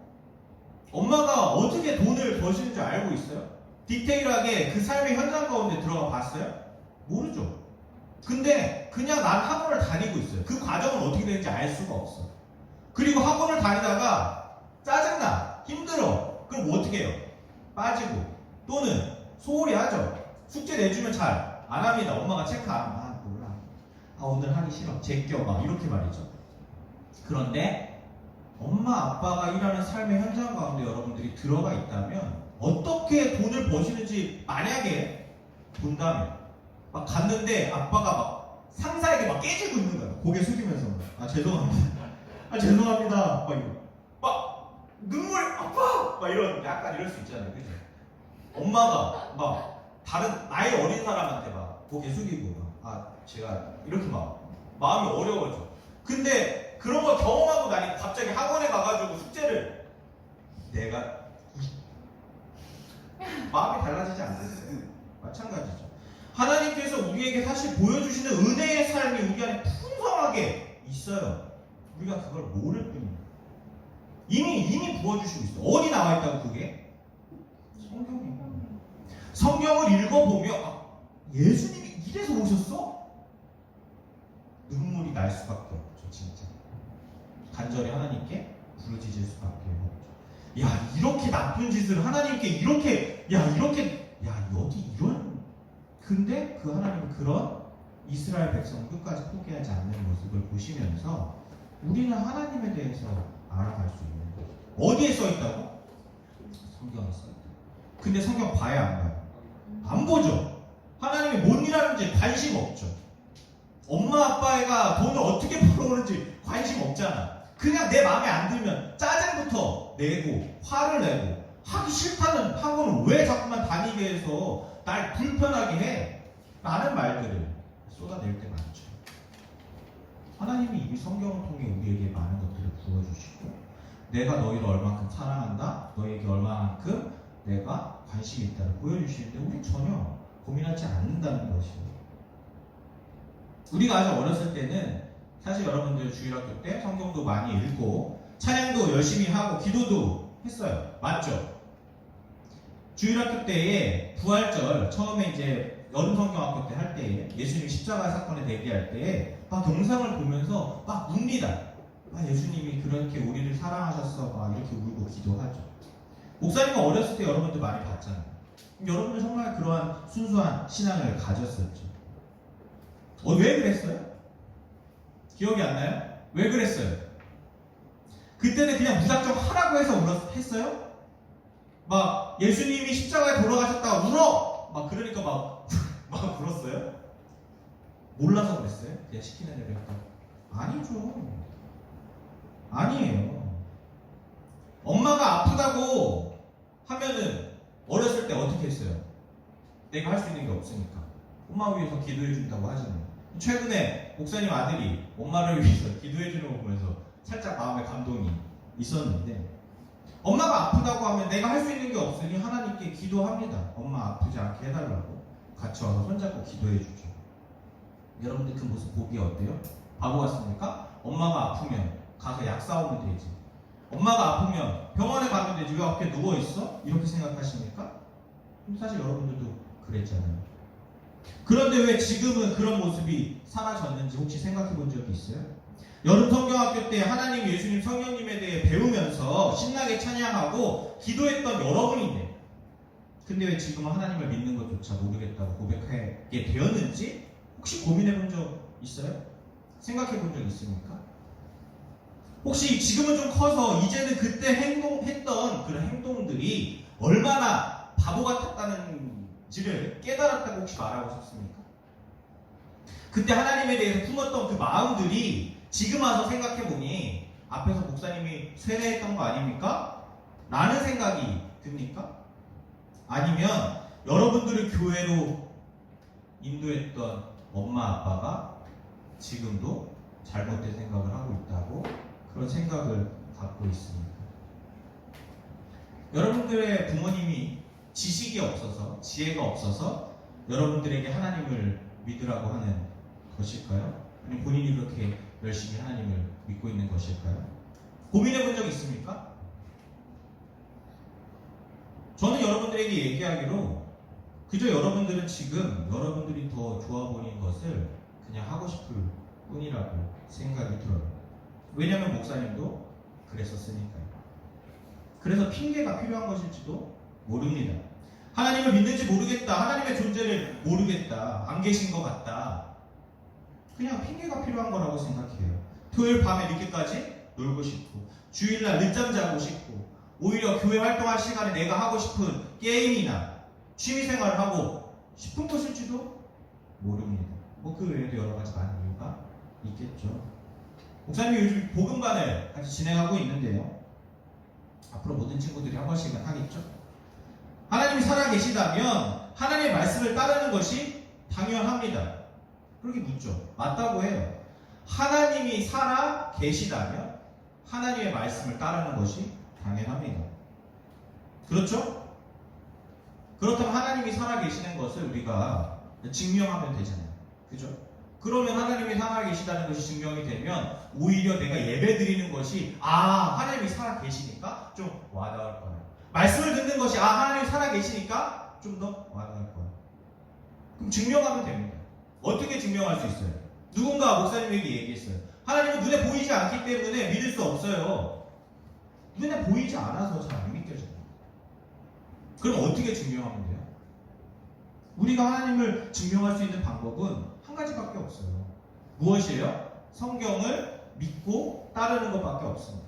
엄마가 어떻게 돈을 버시는 줄 알고 있어요? 디테일하게 그 삶의 현장 가운데 들어가 봤어요? 모르죠. 근데 그냥 난 학원을 다니고 있어요. 그 과정은 어떻게 되는지 알 수가 없어. 그리고 학원을 다니다가 짜증나, 힘들어. 그럼 뭐 어떻게 해요? 빠지고 또는 소홀히 하죠. 숙제 내주면 잘 안 합니다. 엄마가 체크하면 몰라. 오늘 하기 싫어. 제껴 막 이렇게 말이죠. 그런데 엄마 아빠가 일하는 삶의 현장 가운데 여러분들이 들어가 있다면 어떻게 돈을 버시는지 만약에 본다면 막 갔는데 아빠가 막 상사에게 막 깨지고 있는 거야. 고개 숙이면서 죄송합니다. 죄송합니다. 막 이거 막 눈물 아빠 막 약간 이럴 수 있잖아요. 그죠? 엄마가 막 다른 나이 어린 사람한테 막 고개 숙이고 제가 이렇게 막 마음이 어려워져. 근데 그런 걸 경험하고 나니 갑자기 학원에 가가지고 숙제를 내가 마음이 달라지지 않겠어요? 마찬가지죠. 하나님께서 우리에게 사실 보여주시는 은혜의 삶이 우리 안에 풍성하게 있어요. 우리가 그걸 모를 뿐입니다. 이미 부어주시고 있어. 어디 나와 있다고 그게? 성경입니다. 성경을 읽어보면 예수님이 이래서 오셨어? 날 수밖에 없죠. 진짜 간절히 하나님께 부르짖을 수밖에 없죠. 야, 이렇게 나쁜 짓을 하나님께 이렇게 어디 이런. 근데 그 하나님은 그런 이스라엘 백성을 끝까지 포기하지 않는 모습을 보시면서 우리는 하나님에 대해서 알아갈 수 있는 거죠. 어디에 써 있다고? 성경에 써 있다. 근데 성경 봐야 안 봐요? 안 보죠. 하나님이 뭔 일하는지 관심 없죠. 엄마 아빠가 돈을 어떻게 벌어오는지 관심 없잖아. 그냥 내 마음에 안 들면 짜증부터 내고 화를 내고 하기 싫다는 학원을 왜 자꾸만 다니게 해서 날 불편하게 해? 라는 말들을 쏟아낼 때 많죠. 하나님이 이미 성경을 통해 우리에게 많은 것들을 부어주시고 내가 너희를 얼만큼 사랑한다, 너희에게 얼만큼 내가 관심이 있다를 보여주시는데 우리 전혀 고민하지 않는다는 것이에요. 우리가 아주 어렸을 때는 사실 여러분들 주일학교 때 성경도 많이 읽고 찬양도 열심히 하고 기도도 했어요. 맞죠? 주일학교 때에 부활절 처음에 이제 여름성경학교 때 할 때에 예수님 십자가 사건에 대비할 때에 막 영상을 보면서 막 웁니다. 예수님이 그렇게 우리를 사랑하셨어 막 이렇게 울고 기도하죠. 목사님은 어렸을 때 여러분들 많이 봤잖아요. 여러분들 정말 그러한 순수한 신앙을 가졌었죠. 왜 그랬어요? 기억이 안 나요? 왜 그랬어요? 그때는 그냥 무작정 하라고 해서 했어요? 막 예수님이 십자가에 돌아가셨다가 울어! 막 그러니까 막 울었어요? 몰라서 그랬어요? 그냥 시키는 대로 했다. 아니죠. 아니에요. 엄마가 아프다고 하면은 어렸을 때 어떻게 했어요? 내가 할 수 있는 게 없으니까 엄마 위해서 기도해 준다고 하잖아요. 최근에 목사님 아들이 엄마를 위해서 기도해 주는 거 보면서 살짝 마음에 감동이 있었는데 엄마가 아프다고 하면 내가 할 수 있는 게 없으니 하나님께 기도합니다. 엄마 아프지 않게 해달라고 같이 와서 손잡고 기도해 주죠. 여러분들 그 모습 보기 어때요? 바보 같습니까? 엄마가 아프면 가서 약 사오면 되지. 엄마가 아프면 병원에 가면 되지. 왜 앞에 누워있어? 이렇게 생각하십니까? 근데 사실 여러분들도 그랬잖아요. 그런데 왜 지금은 그런 모습이 사라졌는지 혹시 생각해 본 적이 있어요? 여름 성경학교 때 하나님, 예수님, 성령님에 대해 배우면서 신나게 찬양하고 기도했던 여러분인데 근데 왜 지금은 하나님을 믿는 것조차 모르겠다고 고백하게 되었는지 혹시 고민해 본 적 있어요? 생각해 본 적 있습니까? 혹시 지금은 좀 커서 이제는 그때 했던 그런 행동들이 얼마나 바보 같았다는지를 깨달았다고 혹시 말하고 싶습니까? 그때 하나님에 대해서 품었던 그 마음들이 지금 와서 생각해보니 앞에서 목사님이 쇠뇌했던 거 아닙니까? 라는 생각이 듭니까? 아니면 여러분들을 교회로 인도했던 엄마 아빠가 지금도 잘못된 생각을 하고 있다고 그런 생각을 갖고 있습니다. 여러분들의 부모님이 지식이 없어서 지혜가 없어서 여러분들에게 하나님을 믿으라고 하는 것일까요? 아니면 본인이 그렇게 열심히 하나님을 믿고 있는 것일까요? 고민해 본 적 있습니까? 저는 여러분들에게 얘기하기로 그저 여러분들은 지금 여러분들이 더 좋아 보이는 것을 그냥 하고 싶을 뿐이라고 생각이 들어요. 왜냐하면 목사님도 그랬었으니까요. 그래서 핑계가 필요한 것일지도 모릅니다. 하나님을 믿는지 모르겠다. 하나님의 존재를 모르겠다. 안 계신 것 같다. 그냥 핑계가 필요한 거라고 생각해요. 토요일 밤에 늦게까지 놀고 싶고 주일날 늦잠 자고 싶고 오히려 교회 활동할 시간에 내가 하고 싶은 게임이나 취미생활을 하고 싶은 것일지도 모릅니다. 그 외에도 여러 가지 많은 이유가 있겠죠. 목사님이 요즘 복음반을 같이 진행하고 있는데요. 앞으로 모든 친구들이 한 번씩은 하겠죠. 하나님이 살아계시다면 하나님의 말씀을 따르는 것이 당연합니다. 그렇게 묻죠. 맞다고 해요. 하나님이 살아계시다면 하나님의 말씀을 따르는 것이 당연합니다. 그렇죠? 그렇다면 하나님이 살아계시는 것을 우리가 증명하면 되잖아요. 그죠? 그러면 하나님이 살아계시다는 것이 증명이 되면 오히려 내가 예배 드리는 것이 하나님이 살아계시니까 좀 와닿을 거예요. 말씀을 듣는 것이 하나님이 살아계시니까 좀 더 와닿을 거예요. 그럼 증명하면 됩니다. 어떻게 증명할 수 있어요? 누군가 목사님에게 얘기했어요. 하나님은 눈에 보이지 않기 때문에 믿을 수 없어요. 눈에 보이지 않아서 잘 안 믿겨져요. 그럼 어떻게 증명하면 돼요? 우리가 하나님을 증명할 수 있는 방법은 한 가지밖에 없어요. 무엇이에요? 성경을 믿고 따르는 것밖에 없습니다.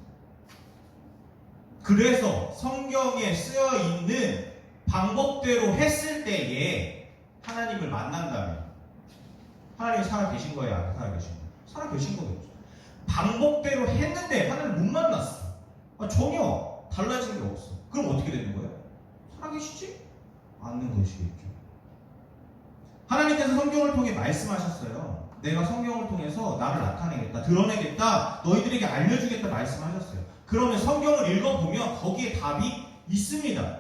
그래서 성경에 쓰여 있는 방법대로 했을 때에 하나님을 만난다면 하나님이 살아계신 거예요? 안 살아계신 거예요? 살아계신 거겠죠. 방법대로 했는데 하나님을 못 만났어. 전혀 달라진 게 없어. 그럼 어떻게 되는 거예요? 살아계시지 않는 것이겠죠. 하나님께서 성경을 통해 말씀하셨어요. 내가 성경을 통해서 나를 나타내겠다, 드러내겠다, 너희들에게 알려주겠다 말씀하셨어요. 그러면 성경을 읽어보면 거기에 답이 있습니다.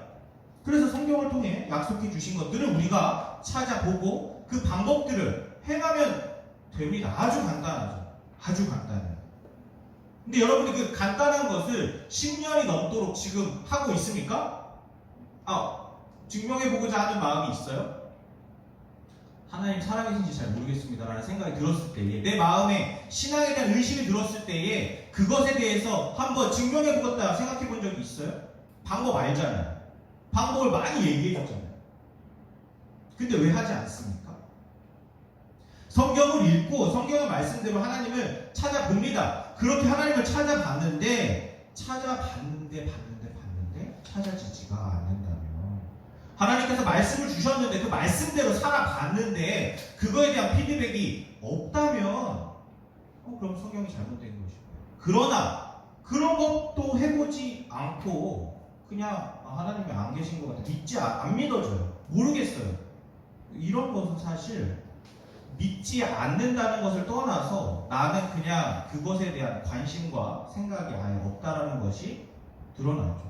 그래서 성경을 통해 약속해 주신 것들을 우리가 찾아보고 그 방법들을 행하면 됩니다. 아주 간단하죠. 아주 간단해요. 근데 여러분들 그 간단한 것을 10년이 넘도록 지금 하고 있습니까? 증명해보고자 하는 마음이 있어요? 하나님 살아계신지 잘 모르겠습니다라는 생각이 들었을 때에, 내 마음에 신앙에 대한 의심이 들었을 때에 그것에 대해서 한번 증명해보겠다 생각해본 적이 있어요? 방법 알잖아요. 방법을 많이 얘기해줬잖아요. 근데 왜 하지 않습니까? 성경을 읽고 성경의 말씀대로 하나님을 찾아봅니다. 그렇게 하나님을 찾아봤는데 찾아지지가 않는다면, 하나님께서 말씀을 주셨는데 그 말씀대로 살아봤는데 그거에 대한 피드백이 없다면 그럼 성경이 잘못된 것이고, 그러나 그런 것도 해보지 않고 그냥 하나님이 안 계신 것 같아, 안 믿어져요, 모르겠어요, 이런 것은 사실 믿지 않는다는 것을 떠나서 나는 그냥 그것에 대한 관심과 생각이 아예 없다라는 것이 드러나죠.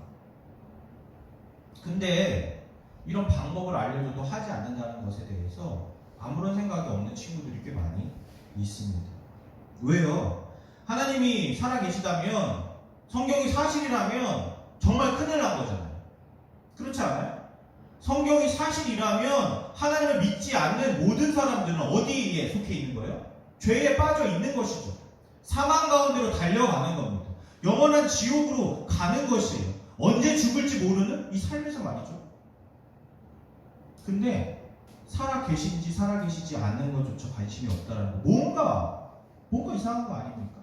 근데 이런 방법을 알려줘도 하지 않는다는 것에 대해서 아무런 생각이 없는 친구들이 꽤 많이 있습니다. 왜요? 하나님이 살아계시다면, 성경이 사실이라면 정말 큰일 난 거잖아요. 그렇지 않아요? 성경이 사실이라면 하나님을 믿지 않는 모든 사람들은 어디에 속해 있는 거예요? 죄에 빠져 있는 것이죠. 사망 가운데로 달려가는 겁니다. 영원한 지옥으로 가는 것이에요. 언제 죽을지 모르는 이 삶에서 말이죠. 근데 살아계신지 살아계시지 않는 것조차 관심이 없다는 거, 뭔가 이상한 거 아닙니까?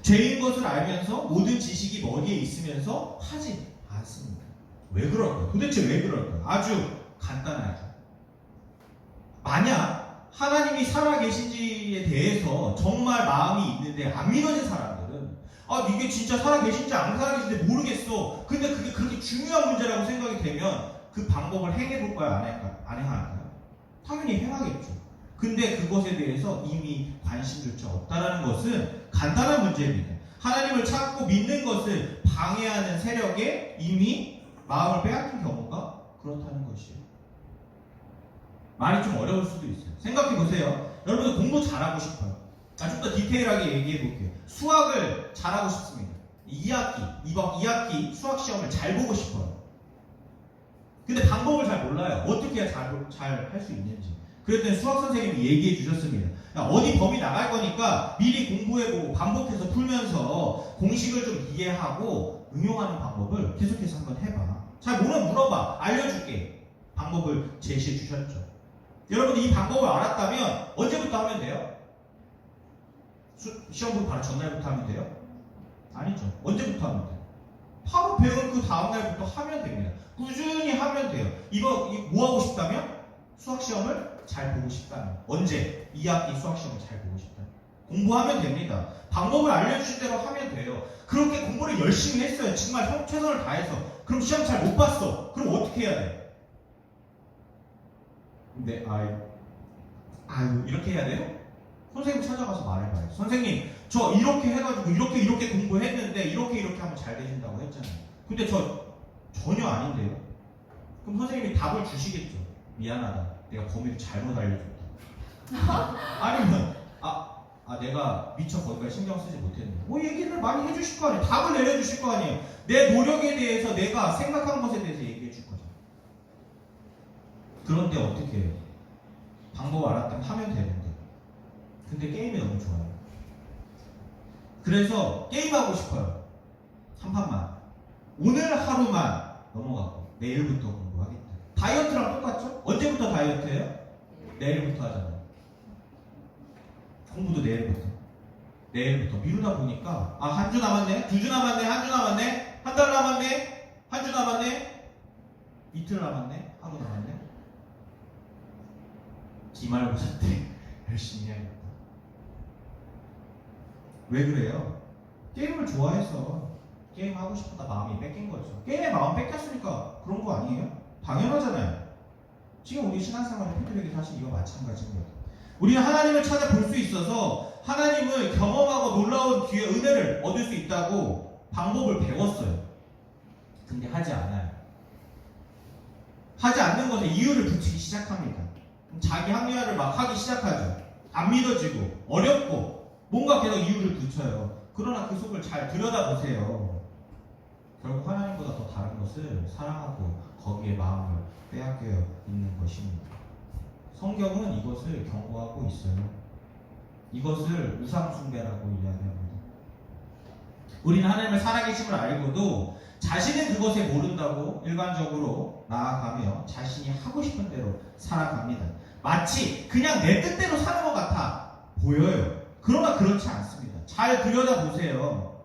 죄인 것을 알면서 모든 지식이 머리에 있으면서 하지 않습니다. 왜 그럴까요? 도대체 왜 그럴까요? 아주 간단하죠. 만약 하나님이 살아계신지에 대해서 정말 마음이 있는데 안 믿어진 사람들은 이게 진짜 살아계신지 안 살아계신지 모르겠어, 근데 그게 그렇게 중요한 문제라고 생각이 되면 그 방법을 행해볼까요? 안 행할까요? 당연히 행하겠죠. 근데 그것에 대해서 이미 관심조차 없다는 것은 간단한 문제입니다. 하나님을 찾고 믿는 것을 방해하는 세력에 이미 마음을 빼앗긴 경우가 그렇다는 것이에요. 말이 좀 어려울 수도 있어요. 생각해보세요. 여러분들 공부 잘하고 싶어요. 좀 더 디테일하게 얘기해볼게요. 수학을 잘하고 싶습니다. 2학기 수학시험을 잘 보고 싶어요. 근데 방법을 잘 몰라요. 어떻게 해야 잘 할 수 있는지. 그랬더니 수학 선생님이 얘기해 주셨습니다. 어디 범위 나갈 거니까 미리 공부해보고 반복해서 풀면서 공식을 좀 이해하고 응용하는 방법을 계속해서 한번 해봐. 잘 모르면 물어봐. 알려줄게. 방법을 제시해 주셨죠. 여러분 이 방법을 알았다면 언제부터 하면 돼요? 시험 보고 바로 전날부터 하면 돼요? 아니죠. 언제부터 하면 돼요? 바로 배운 그 다음날부터 하면 됩니다. 꾸준히 하면 돼요. 이거 뭐 하고 싶다면? 수학시험을 잘 보고 싶다면. 언제? 2학기 수학시험을 잘 보고 싶다면. 공부하면 됩니다. 방법을 알려주신 대로 하면 돼요. 그렇게 공부를 열심히 했어요. 정말 최선을 다해서. 그럼 시험 잘 못 봤어. 그럼 어떻게 해야 돼? 근데 이렇게 해야 돼요? 선생님 찾아가서 말해봐요. 선생님 저 이렇게 해가지고 이렇게 공부했는데 이렇게 하면 잘 되신다고 했잖아요. 근데 저 전혀 아닌데요? 그럼 선생님이 답을 주시겠죠. 미안하다, 내가 범위를 잘못 알려줬다. 아니면 내가 미처 거기까지 신경 쓰지 못했는데, 얘기를 많이 해주실 거 아니에요. 답을 내려주실 거 아니에요. 내 노력에 대해서, 내가 생각한 것에 대해서 얘기해 줄 거죠. 그런데 어떻게 해요? 방법 알았다면 하면 되는데. 근데 게임이 너무 좋아요. 그래서 게임하고 싶어요. 한 판만. 오늘 하루만 넘어가고 내일부터 공부하겠다. 다이어트랑 똑같죠? 언제부터 다이어트예요? 내일부터 하잖아요. 공부도 내일부터. 내일부터 미루다 보니까 한 주 남았네, 2주 남았네, 한 주 남았네, 한 달 남았네, 한 주 남았네, 이틀 남았네, 하루 남았네. 기말고사 때 열심히 해야겠다. 왜 그래요? 게임을 좋아해서 게임하고 싶었다 마음이 뺏긴 거죠. 게임에 마음 뺏겼으니까 그런 거 아니에요? 당연하잖아요. 지금 우리 신앙생활의 피드백이 사실 이거 마찬가지인 거예요. 우리는 하나님을 찾아볼 수 있어서 하나님을 경험하고 놀라운 기회, 은혜를 얻을 수 있다고 방법을 배웠어요. 근데 하지 않아요. 하지 않는 것에 이유를 붙이기 시작합니다. 자기 합리화를 막 하기 시작하죠. 안 믿어지고 어렵고 뭔가 계속 이유를 붙여요. 그러나 그 속을 잘 들여다보세요. 결국 하나님보다 더 다른 것을 사랑하고 거기에 마음을 빼앗겨 있는 것입니다. 성경은 이것을 경고하고 있어요. 이것을 우상숭배라고 이야기합니다. 우리는 하나님을 살아계심을 알고도 자신은 그것에 모른다고 일관적으로 나아가며 자신이 하고 싶은 대로 살아갑니다. 마치 그냥 내 뜻대로 사는 것 같아 보여요. 그러나 그렇지 않습니다. 잘 들여다보세요.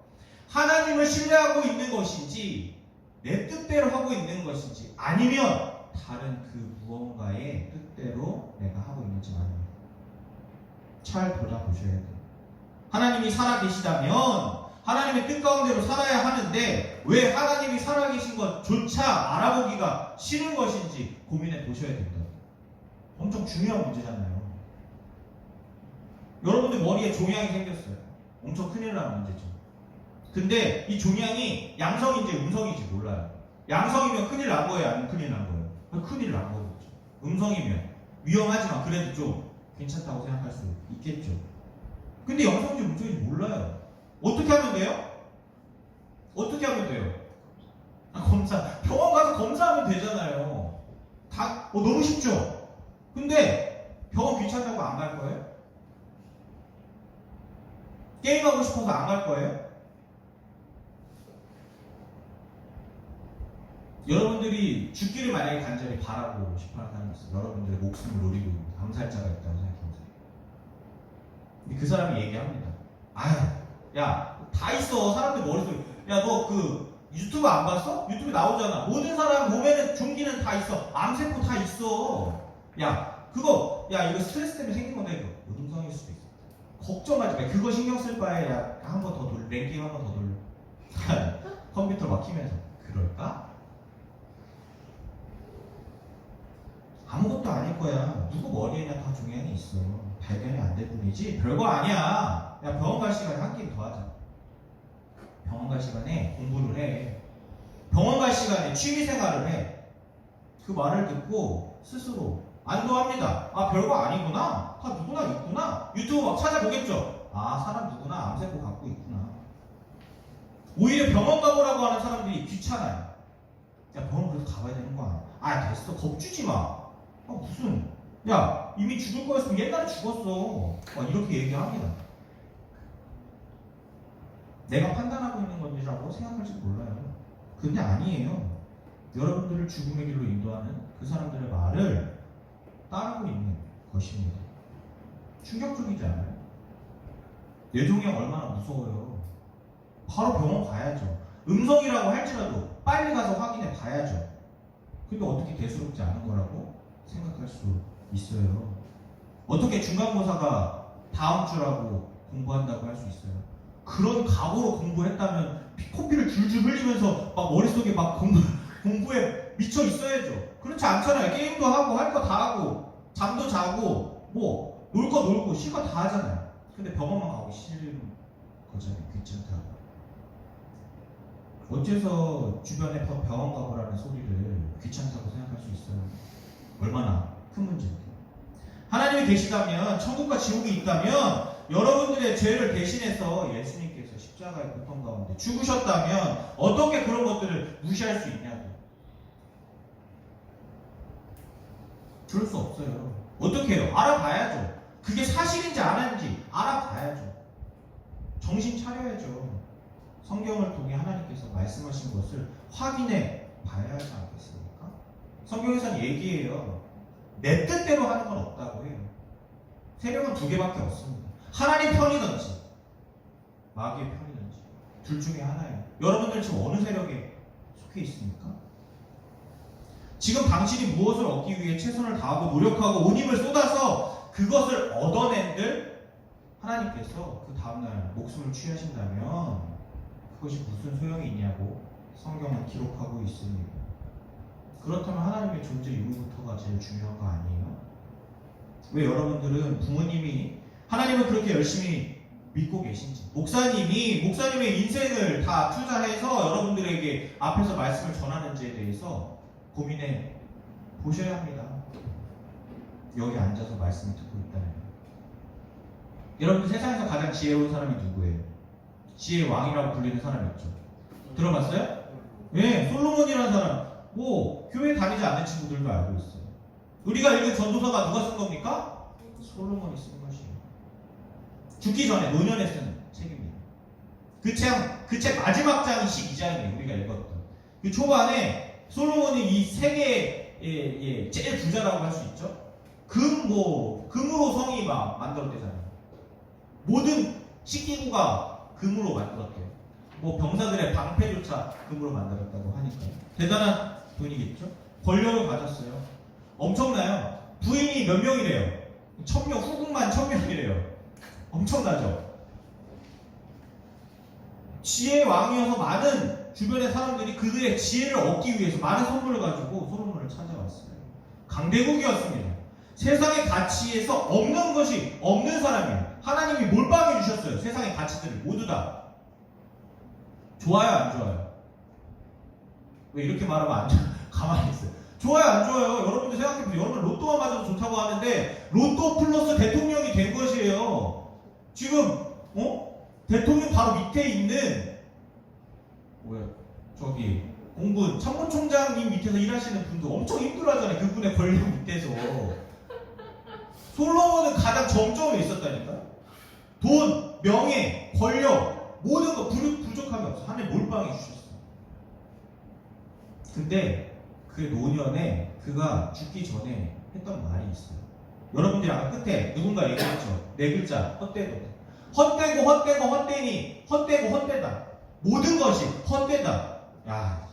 하나님을 신뢰하고 있는 것인지 내 뜻대로 하고 있는 것인지 아니면 다른 그 무언가의 뜻대로 내가 하고 있는지 말입니다. 잘 돌아보셔야 돼요. 하나님이 살아계시다면 하나님의 뜻 가운데로 살아야 하는데 왜 하나님이 살아계신 것조차 알아보기가 싫은 것인지 고민해 보셔야 된다. 엄청 중요한 문제잖아요. 여러분들 머리에 종양이 생겼어요. 엄청 큰일 나는 문제죠. 근데 이 종양이 양성인지 음성인지 몰라요. 양성이면 큰일 난 거예요? 아니면 큰일 난 거예요? 큰일 난 거겠죠. 음성이면 위험하지만 그래도 좀 괜찮다고 생각할 수 있겠죠. 근데 양성인지 음성인지 몰라요. 어떻게 하면 돼요? 어떻게 하면 돼요? 검사. 병원 가서 검사하면 되잖아요. 너무 쉽죠? 근데 병원 귀찮다고 안 갈 거예요? 게임하고 싶어서 안 갈 거예요? 여러분들이 죽기를 만약에 간절히 바라고 싶어하는 사람이 있어요. 여러분들의 목숨을 노리고 있는 암살자가 있다고 생각해보세요. 근데 그 사람이 얘기합니다. 야, 다 있어. 사람들 머릿속에. 야, 너 그 유튜브 안 봤어? 유튜브 나오잖아. 모든 사람 몸에는 종기는 다 있어. 암세포 다 있어. 야, 이거 스트레스 때문에 생긴 건데 이거 음성일 수도 있어. 걱정하지 마. 그거 신경 쓸 바에 한 번 더 돌려. 랭킹 한 번 더 돌려. 컴퓨터 막 키면서. 그럴까? 아무것도 아닐 거야. 누구 머리에나 다 종양이 있어. 발견이 안 될 뿐이지. 별거 아니야. 야, 병원 갈 시간에 한 게임 더 하자. 병원 갈 시간에 공부를 해. 병원 갈 시간에 취미생활을 해. 그 말을 듣고 스스로 안도합니다. 별거 아니구나. 다 누구나 있구나. 유튜브 막 찾아보겠죠. 사람 누구나 암세포 갖고 있구나. 오히려 병원 가보라고 하는 사람들이 귀찮아요. 야, 병원 그래도 가봐야 되는 거 아니야. 됐어. 겁주지 마. 무슨. 야, 이미 죽을 거였으면 옛날에 죽었어. 이렇게 얘기합니다. 내가 판단하고 있는 건지라고 생각할지 몰라요. 근데 아니에요. 여러분들을 죽음의 길로 인도하는 그 사람들의 말을 따르고 있는 것입니다. 충격적이지 않아요? 뇌종양 얼마나 무서워요. 바로 병원 가야죠. 음성이라고 할지라도 빨리 가서 확인해 봐야죠. 근데 어떻게 대수롭지 않은 거라고 생각할 수 있어요. 어떻게 중간고사가 다음 주라고 공부한다고 할 수 있어요? 그런 각오로 공부했다면 코피를 줄줄 흘리면서 막 머릿속에 막 공부에 미쳐 있어야죠. 그렇지 않잖아요. 게임도 하고 할 거 다 하고 잠도 자고 뭐 놀 거 놀고 쉴 거 다 하잖아요. 근데 병원만 가고 싫은 거잖아요. 귀찮다고. 어째서 주변에 병원 가보라는 소리를 귀찮다고 생각할 수 있어요? 얼마나 큰 문제인데. 하나님이 계시다면, 천국과 지옥이 있다면 여러분들의 죄를 대신해서 예수님께서 십자가의 고통 가운데 죽으셨다면 어떻게 그런 것들을 무시할 수 있냐고. 그럴 수 없어요. 어떻게 해요? 알아봐야죠. 그게 사실인지 아닌지 알아봐야죠. 정신 차려야죠. 성경을 통해 하나님께서 말씀하신 것을 확인해 봐야 하지 않겠습니까? 성경에서는 얘기해요. 내 뜻대로 하는 건 없다고 해요. 세력은 두 개밖에 없습니다. 하나님 편이든지 마귀의 편이든지 둘 중에 하나예요. 여러분들 지금 어느 세력에 속해 있습니까? 지금 당신이 무엇을 얻기 위해 최선을 다하고 노력하고 온 힘을 쏟아서 그것을 얻어낸들 하나님께서 그 다음날 목숨을 취하신다면 그것이 무슨 소용이 있냐고 성경은 기록하고 있습니다. 그렇다면 하나님의 존재 이유부터가 제일 중요한 거 아니에요? 왜 여러분들은 부모님이 하나님을 그렇게 열심히 믿고 계신지, 목사님의 인생을 다 투자해서 여러분들에게 앞에서 말씀을 전하는지에 대해서 고민해 보셔야 합니다. 여기 앉아서 말씀을 듣고 있다면. 여러분들 세상에서 가장 지혜로운 사람이 누구예요? 지혜의 왕이라고 불리는 사람이 있죠. 들어봤어요? 네, 솔로몬이라는 사람. 교회 다니지 않는 친구들도 알고 있어요. 우리가 읽은 전도서가 누가 쓴 겁니까? 솔로몬이 쓴 것이에요. 죽기 전에 노년에 쓴 책입니다. 그 책 마지막 장이 12장이에요. 우리가 읽었던. 그 초반에 솔로몬이 이 세계의 제일 부자라고 할 수 있죠. 금으로 성이 막 만들었대잖아요. 모든 식기구가 금으로 만들었대요. 병사들의 방패조차 금으로 만들었다고 하니까요. 대단한 분이겠죠. 권력을 가졌어요. 엄청나요. 부인이 몇 명이래요? 1000명, 후궁만 1000명이래요. 엄청나죠. 지혜의 왕이어서 많은 주변의 사람들이 그들의 지혜를 얻기 위해서 많은 선물을 가지고 솔로몬을 찾아왔어요. 강대국이었습니다. 세상의 가치에서 없는 것이 없는 사람이에요. 하나님이 몰빵해 주셨어요. 세상의 가치들을 모두 다. 좋아요, 안 좋아요? 왜 이렇게 말하면 안 좋아요? 가만히 있어요. 좋아요, 안 좋아요? 여러분들 생각해보세요. 여러분 로또만 맞아도 좋다고 하는데 로또 플러스 대통령이 된 것이에요. 지금 대통령 바로 밑에 있는 공군 참모총장님 밑에서 일하시는 분도 엄청 힘들어하잖아요. 그분의 권력 밑에서. 솔로몬은 가장 정점에 있었다니까요. 돈, 명예, 권력 모든 거 부족함이 없어. 하나님 몰빵해 주셨어. 근데 그 노년에 그가 죽기 전에 했던 말이 있어요. 여러분들이 아까 끝에 누군가 얘기했죠. 네 글자, 헛되고. 헛되고 헛되고 헛되니 헛되고 헛되다. 모든 것이 헛되다. 야,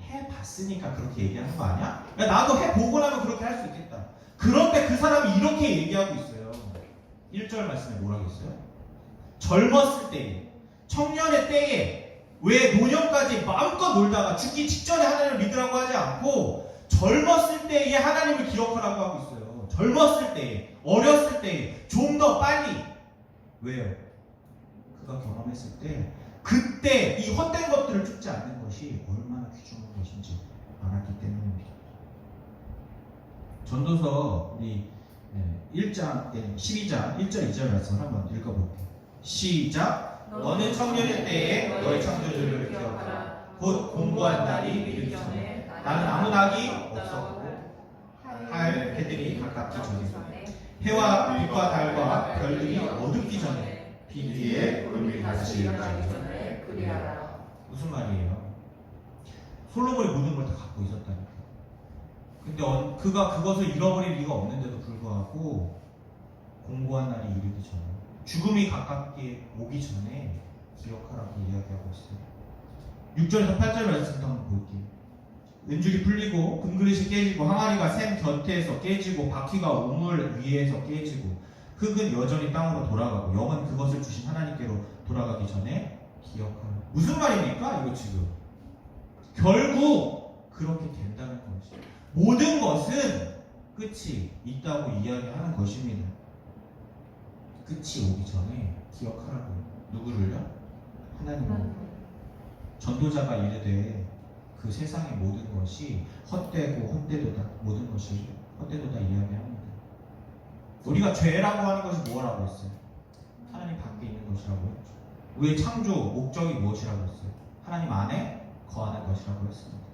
해봤으니까 그렇게 얘기하는 거 아니야? 야, 나도 해보고 나면 그렇게 할 수 있겠다. 그런데 그 사람이 이렇게 얘기하고 있어요. 1절 말씀에 뭐라고 했어요? 젊었을 때에, 청년의 때에, 왜 노년까지 마음껏 놀다가 죽기 직전에 하나님을 믿으라고 하지 않고 젊었을 때에 하나님을 기억하라고 하고 있어요. 젊었을 때에, 어렸을 때에, 좀 더 빨리. 왜요? 그가 경험했을 때 그때 이 헛된 것들을 죽지 않는 것이 얼마나 귀중한 것인지 알았기 때문입니다. 전도서 우리 1장, 12장 1절 2절 말씀 한번 읽어볼게요. 시작. 너는 청년의 때에 너의 창조주를 기억하라. 곧 공부한 날이 이르기 전에 나는 아무 낙이 없었고 하늘 해들이 가깝기 전에 해와 빛과 달과 별들이 어둡기 전에 빛 위에 구름이 다시 일어나기 전에 그리하라. 무슨 말이에요? 솔로몬이 모든 걸 다 갖고 있었다니까. 근데 그가 그것을 잃어버릴 리가 없는데도 불구하고 공고한 날이 이르기 전에, 죽음이 가깝게 오기 전에 기억하라고 이야기하고 있어요. 6절에서 8절 말씀부터 한번 볼게요. 은줄이 풀리고 금그릇이 깨지고 항아리가 샘 곁에서 깨지고 바퀴가 우물 위에서 깨지고 흙은 여전히 땅으로 돌아가고 영은 그것을 주신 하나님께로 돌아가기 전에 기억하라. 무슨 말입니까? 이거 지금 결국 그렇게 된다는 것이죠. 모든 것은 끝이 있다고 이야기하는 것입니다. 끝이 오기 전에 기억하라고. 누구를요? 하나님을. 전도자가 이르되 그 세상의 모든 것이 헛되고 헛되도다. 모든 것이 헛되도다 이야기합니다. 우리가 죄라고 하는 것이 뭐라고 했어요? 하나님 밖에 있는 것이라고 했죠. 우리의 창조 목적이 무엇이라고 했어요? 하나님 안에 거하는 것이라고 했습니다.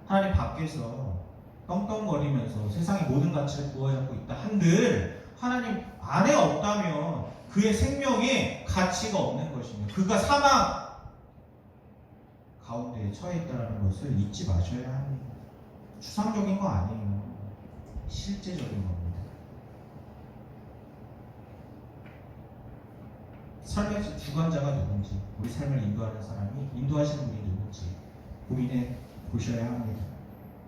하나님 밖에서 떵떵거리면서 세상의 모든 가치를 부여잡고 있다 한들 하나님 안에 없다면 그의 생명에 가치가 없는 것이며 그가 사망 가운데 처해 있다는 것을 잊지 마셔야 합니다. 추상적인 거 아니에요. 실제적인 겁니다. 삶의 주관자가 누군지, 우리 삶을 인도하는 사람이 인도하시는 분이 누군지 고민해 보셔야 합니다.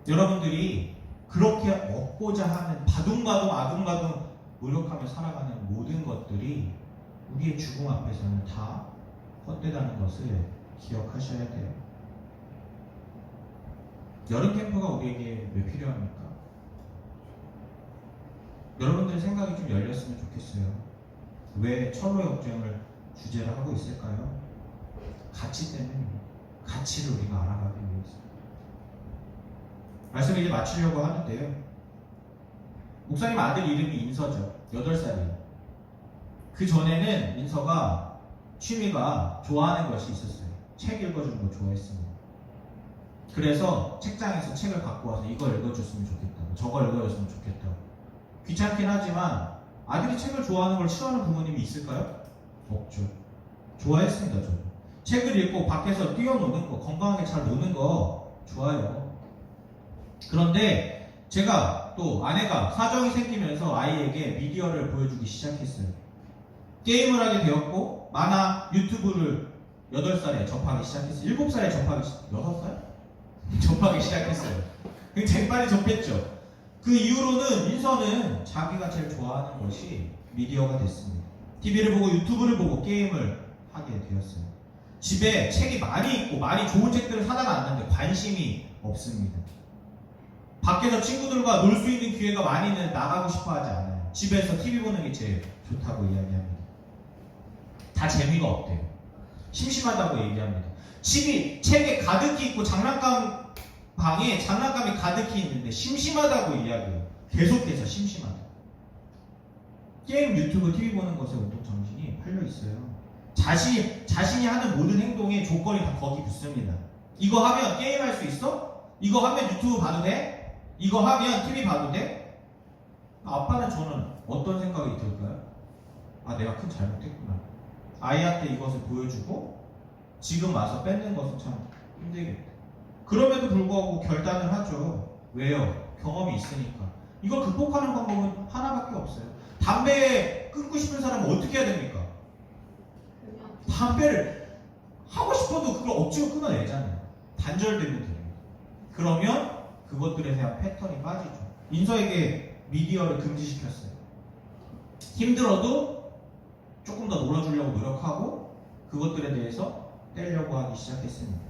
여러분들이 그렇게 얻고자 하는 바둥바둥 아둥바둥 노력하며 살아가는 모든 것들이 우리의 죽음 앞에서는 다 헛되다는 것을 기억하셔야 돼요. 여름 캠프가 우리에게 왜 필요합니까? 여러분들의 생각이 좀 열렸으면 좋겠어요. 왜 철로 역정을 주제로 하고 있을까요? 가치 때문입니다. 가치를 우리가 알아가기 위해서. 말씀을 이제 마치려고 하는데요. 목사님 아들 이름이 인서죠. 8살이에요. 그 전에는 인서가 취미가 좋아하는 것이 있었어요. 책 읽어주는 거 좋아했습니다. 그래서 책장에서 책을 갖고 와서 이걸 읽어줬으면 좋겠다고, 저걸 읽어줬으면 좋겠다고. 귀찮긴 하지만 아들이 책을 좋아하는 걸 싫어하는 부모님이 있을까요? 없죠. 좋아했습니다. 저도. 책을 읽고 밖에서 뛰어노는 거, 건강하게 잘 노는 거 좋아요. 그런데 제가 또 아내가 사정이 생기면서 아이에게 미디어를 보여주기 시작했어요. 게임을 하게 되었고 만화, 유튜브를 8살에 접하기 시작했어요. 7살에 접하기 6살? 접하기 시작했어요. 굉장히 빨리 접했죠. 그 이후로는 인서는 자기가 제일 좋아하는 것이 미디어가 됐습니다. TV를 보고 유튜브를 보고 게임을 하게 되었어요. 집에 책이 많이 있고 많이 좋은 책들을 사다 놨는데 관심이 없습니다. 밖에서 친구들과 놀 수 있는 기회가 많이 있는데 나가고 싶어 하지 않아요. 집에서 TV 보는 게 제일 좋다고 이야기합니다. 다 재미가 없대요. 심심하다고 얘기합니다. 책에 가득히 있고 방에 장난감이 가득히 있는데 심심하다고 이야기해요. 계속해서 심심하다. 게임, 유튜브, TV 보는 것에 온통 정신이 팔려 있어요. 자신이 하는 모든 행동의 조건이 다 거기 붙습니다. 이거 하면 게임할 수 있어? 이거 하면 유튜브 봐도 돼? 이거 하면 TV 봐도 돼? 아빠는 저는 어떤 생각이 들까요? 아, 내가 큰 잘못했구나. 아이한테 이것을 보여주고 지금 와서 뺏는 것은 참 힘들겠다. 그럼에도 불구하고 결단을 하죠. 왜요? 경험이 있으니까. 이걸 극복하는 방법은 하나밖에 없어요. 담배 끊고 싶은 사람은 어떻게 해야 됩니까? 담배를 하고 싶어도 그걸 억지로 끊어내잖아요. 단절되면 됩니다. 그러면 그것들에 대한 패턴이 빠지죠. 인서에게 미디어를 금지시켰어요. 힘들어도 조금 더 놀아주려고 노력하고 그것들에 대해서 떼려고 하기 시작했습니다.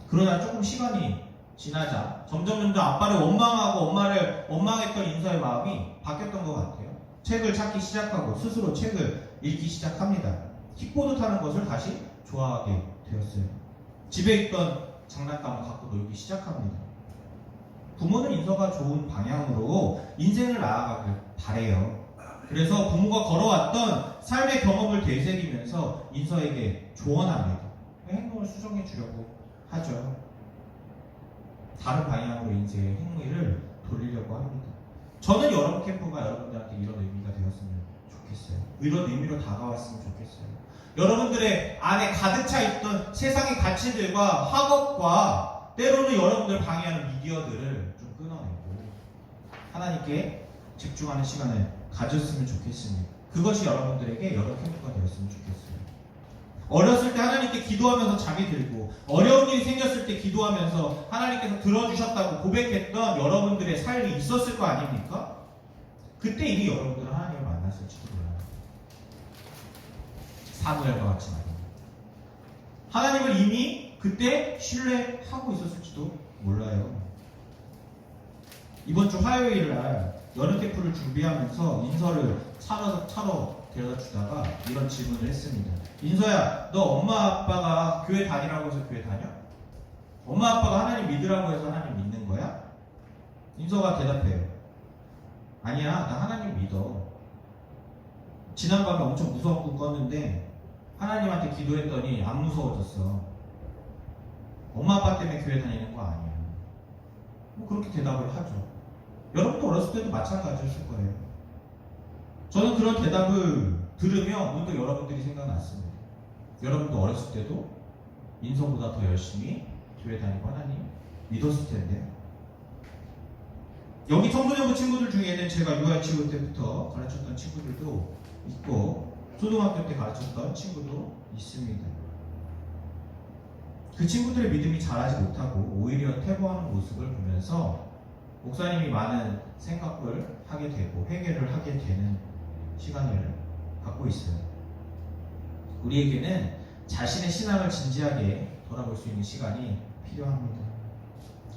그러나 조금 시간이 지나자 점점 아빠를 원망하고 엄마를 원망했던 인서의 마음이 바뀌었던 것 같아요. 책을 찾기 시작하고 스스로 책을 읽기 시작합니다. 킥보드 타는 것을 다시 좋아하게 되었어요. 집에 있던 장난감을 갖고 놀기 시작합니다. 부모는 인서가 좋은 방향으로 인생을 나아가길 바래요. 그래서 부모가 걸어왔던 삶의 경험을 되새기면서 인서에게 조언합니다. 행동을 수정해 주려고 하죠. 다른 방향으로 인생의 행위를 돌리려고 합니다. 저는 여러분 캠프가 여러분들한테 이런 의미가 되었으면 좋겠어요. 이런 의미로 다가왔으면 좋겠어요. 여러분들의 안에 가득 차 있던 세상의 가치들과 학업과 때로는 여러분들을 방해하는 미디어들을 좀 끊어내고 하나님께 집중하는 시간을 가졌으면 좋겠습니다. 그것이 여러분들에게 여름 캠프가 되었으면 좋겠어요. 어렸을 때 하나님께 기도하면서 잠이 들고 어려운 일이 생겼을 때 기도하면서 하나님께서 들어주셨다고 고백했던 여러분들의 삶이 있었을 거 아닙니까? 그때 이미 여러분들은 하나님을 만났을지도 몰라요. 사무엘과 같이 말입니다. 하나님을 이미 그때 신뢰하고 있었을지도 몰라요. 이번 주 화요일 날 여름 캠프를 준비하면서 인서를 차로 데려다 주다가 이런 질문을 했습니다. 인서야, 너 엄마 아빠가 교회 다니라고 해서 교회 다녀? 엄마 아빠가 하나님 믿으라고 해서 하나님 믿는 거야? 인서가 대답해요. 아니야, 나 하나님 믿어. 지난밤에 엄청 무서운 꿈 꿨는데 하나님한테 기도했더니 안 무서워졌어. 엄마 아빠 때문에 교회 다니는 거 아니야. 뭐 그렇게 대답을 하죠. 여러분도 어렸을 때도 마찬가지였을 거예요. 저는 그런 대답을 들으면 문득 여러분들이 생각났습니다. 여러분도 어렸을 때도 인성보다 더 열심히 교회 다니고 하나님 믿었을 텐데. 여기 청소년부 친구들 중에는 제가 유아치료 때부터 가르쳤던 친구들도 있고 초등학교 때 가르쳤던 친구도 있습니다. 그 친구들의 믿음이 자라지 못하고 오히려 퇴보하는 모습을 보면서 목사님이 많은 생각을 하게 되고 회개를 하게 되는 시간을 갖고 있어요. 우리에게는 자신의 신앙을 진지하게 돌아볼 수 있는 시간이 필요합니다.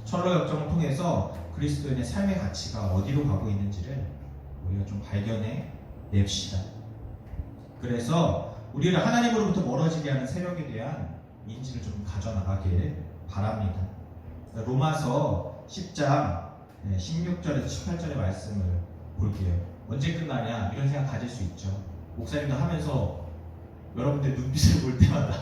철로 역정을 통해서 그리스도인의 삶의 가치가 어디로 가고 있는지를 우리가 좀 발견해 냅시다. 그래서 우리를 하나님으로부터 멀어지게 하는 세력에 대한 인지를 좀 가져나가길 바랍니다. 로마서 10장 16절에서 18절의 말씀을 볼게요. 언제 끝나냐 이런 생각 가질 수 있죠. 목사님도 하면서 여러분들 눈빛을 볼 때마다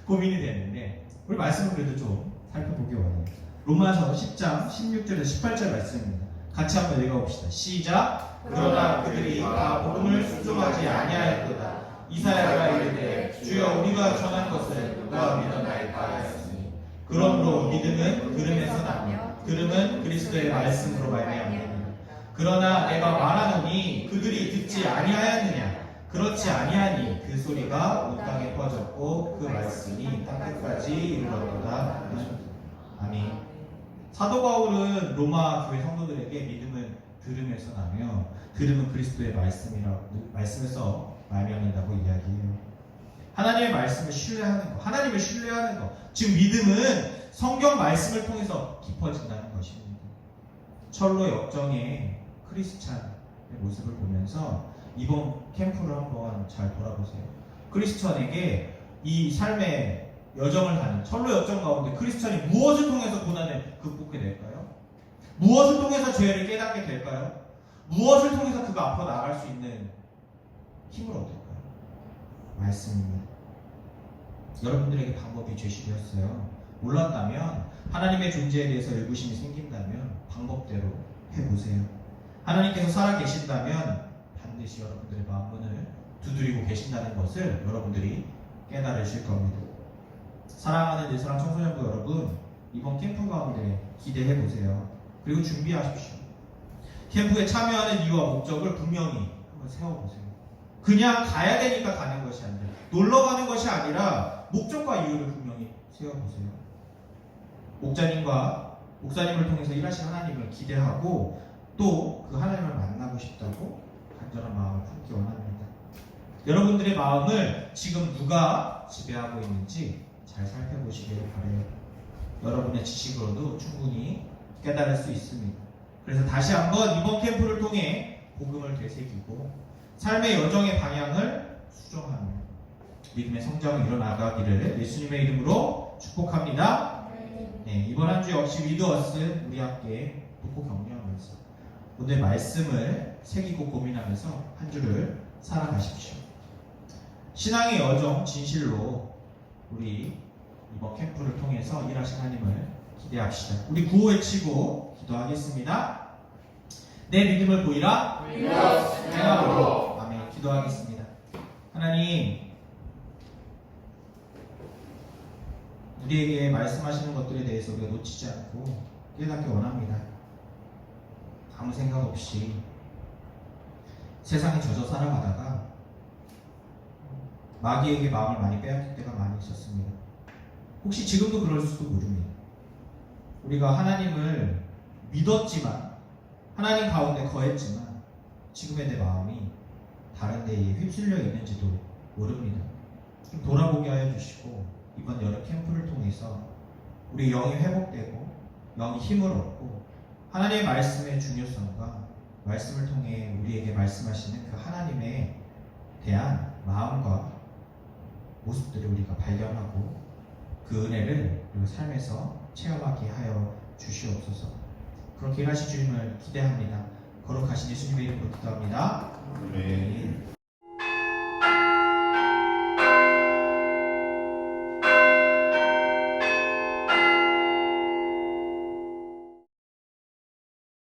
고민이 되는데 우리 말씀을 그래도 좀 살펴보기 원해요. 로마서 10장 16절에서 18절 말씀입니다. 같이 한번 읽어봅시다. 시작. 그러나 그들이 다 복음을 순종하지 아니하였도다. 이사야가 이르되 주여 우리가 전한 것을 누가 믿었나이까 하였으니 그러므로 믿음은 들음에서 나며 들음은 그리스도의 말씀으로 말미암느니라. 그러나 내가 말하노니 그들이 듣지 아니하였느냐. 그렇지 아니하니 그 소리가 온 땅에 퍼졌고 그 말씀이 땅끝까지 이르렀도다. 아멘. 사도 바울은 로마 교회 성도들에게 믿음은 들음에서 나며 들음은 그리스도의 말씀에서 말미암는다고 이야기해요. 하나님의 말씀을 신뢰하는 것, 하나님을 신뢰하는 것, 즉 믿음은 성경 말씀을 통해서 깊어진다는 것입니다. 철로 역정의 크리스찬의 모습을 보면서 이번 캠프를 한번 잘 돌아보세요. 크리스찬에게 이 삶의 여정을 가는 철로 역정 가운데 크리스찬이 무엇을 통해서 고난을 극복해낼까요? 무엇을 통해서 죄를 깨닫게 될까요? 무엇을 통해서 그가 앞으로 나아갈 수 있는 힘을 얻을까요? 말씀입니다. 여러분들에게 방법이 제시되었어요. 몰랐다면 하나님의 존재에 대해서 의구심이 생긴다면 방법대로 해보세요. 하나님께서 살아계신다면 반드시 여러분들의 마음문을 두드리고 계신다는 것을 여러분들이 깨달으실 겁니다. 사랑하는 예사랑 청소년부 여러분, 이번 캠프 가운데 기대해보세요. 그리고 준비하십시오. 캠프에 참여하는 이유와 목적을 분명히 한번 세워보세요. 그냥 가야 되니까 가는 것이 아니라, 놀러 가는 것이 아니라 목적과 이유를 분명히 세워보세요. 목사님을 통해서 일하신 하나님을 기대하고 또 그 하나님을 만나고 싶다고 간절한 마음을 품기 원합니다. 여러분들의 마음을 지금 누가 지배하고 있는지 잘 살펴보시길 바라요. 여러분의 지식으로도 충분히 깨달을 수 있습니다. 그래서 다시 한번 이번 캠프를 통해 복음을 되새기고 삶의 여정의 방향을 수정하며 믿음의 성장을 이뤄나가기를 예수님의 이름으로 축복합니다. 네, 이번 한 주 역시 위드어스 우리 함께 돕고 격려하면서 오늘 말씀을 새기고 고민하면서 한 주를 살아가십시오. 신앙의 여정 진실로 우리 이번 캠프를 통해서 일하신 하나님을 기대합시다. 우리 구호 외치고 기도하겠습니다. 내 믿음을 보이라 행함으로. 아멘. 기도하겠습니다. 하나님, 우리에게 말씀하시는 것들에 대해서 우리가 놓치지 않고 깨닫기 원합니다. 아무 생각 없이 세상에 젖어 살아가다가 마귀에게 마음을 많이 빼앗길 때가 많이 있었습니다. 혹시 지금도 그럴 수도 모릅니다. 우리가 하나님을 믿었지만, 하나님 가운데 거했지만 지금의 내 마음이 다른 데에 휩쓸려 있는지도 모릅니다. 좀 돌아보게 하여 주시고 이번 여름 캠프를 통해서 우리 영이 회복되고 영이 힘을 얻고 하나님의 말씀의 중요성과 말씀을 통해 우리에게 말씀하시는 그 하나님에 대한 마음과 모습들을 우리가 발견하고 그 은혜를 우리 삶에서 체험하게 하여 주시옵소서. 그렇게 일하실 주님을 기대합니다. 거룩하신 예수님의 이름으로 기도합니다. 아멘.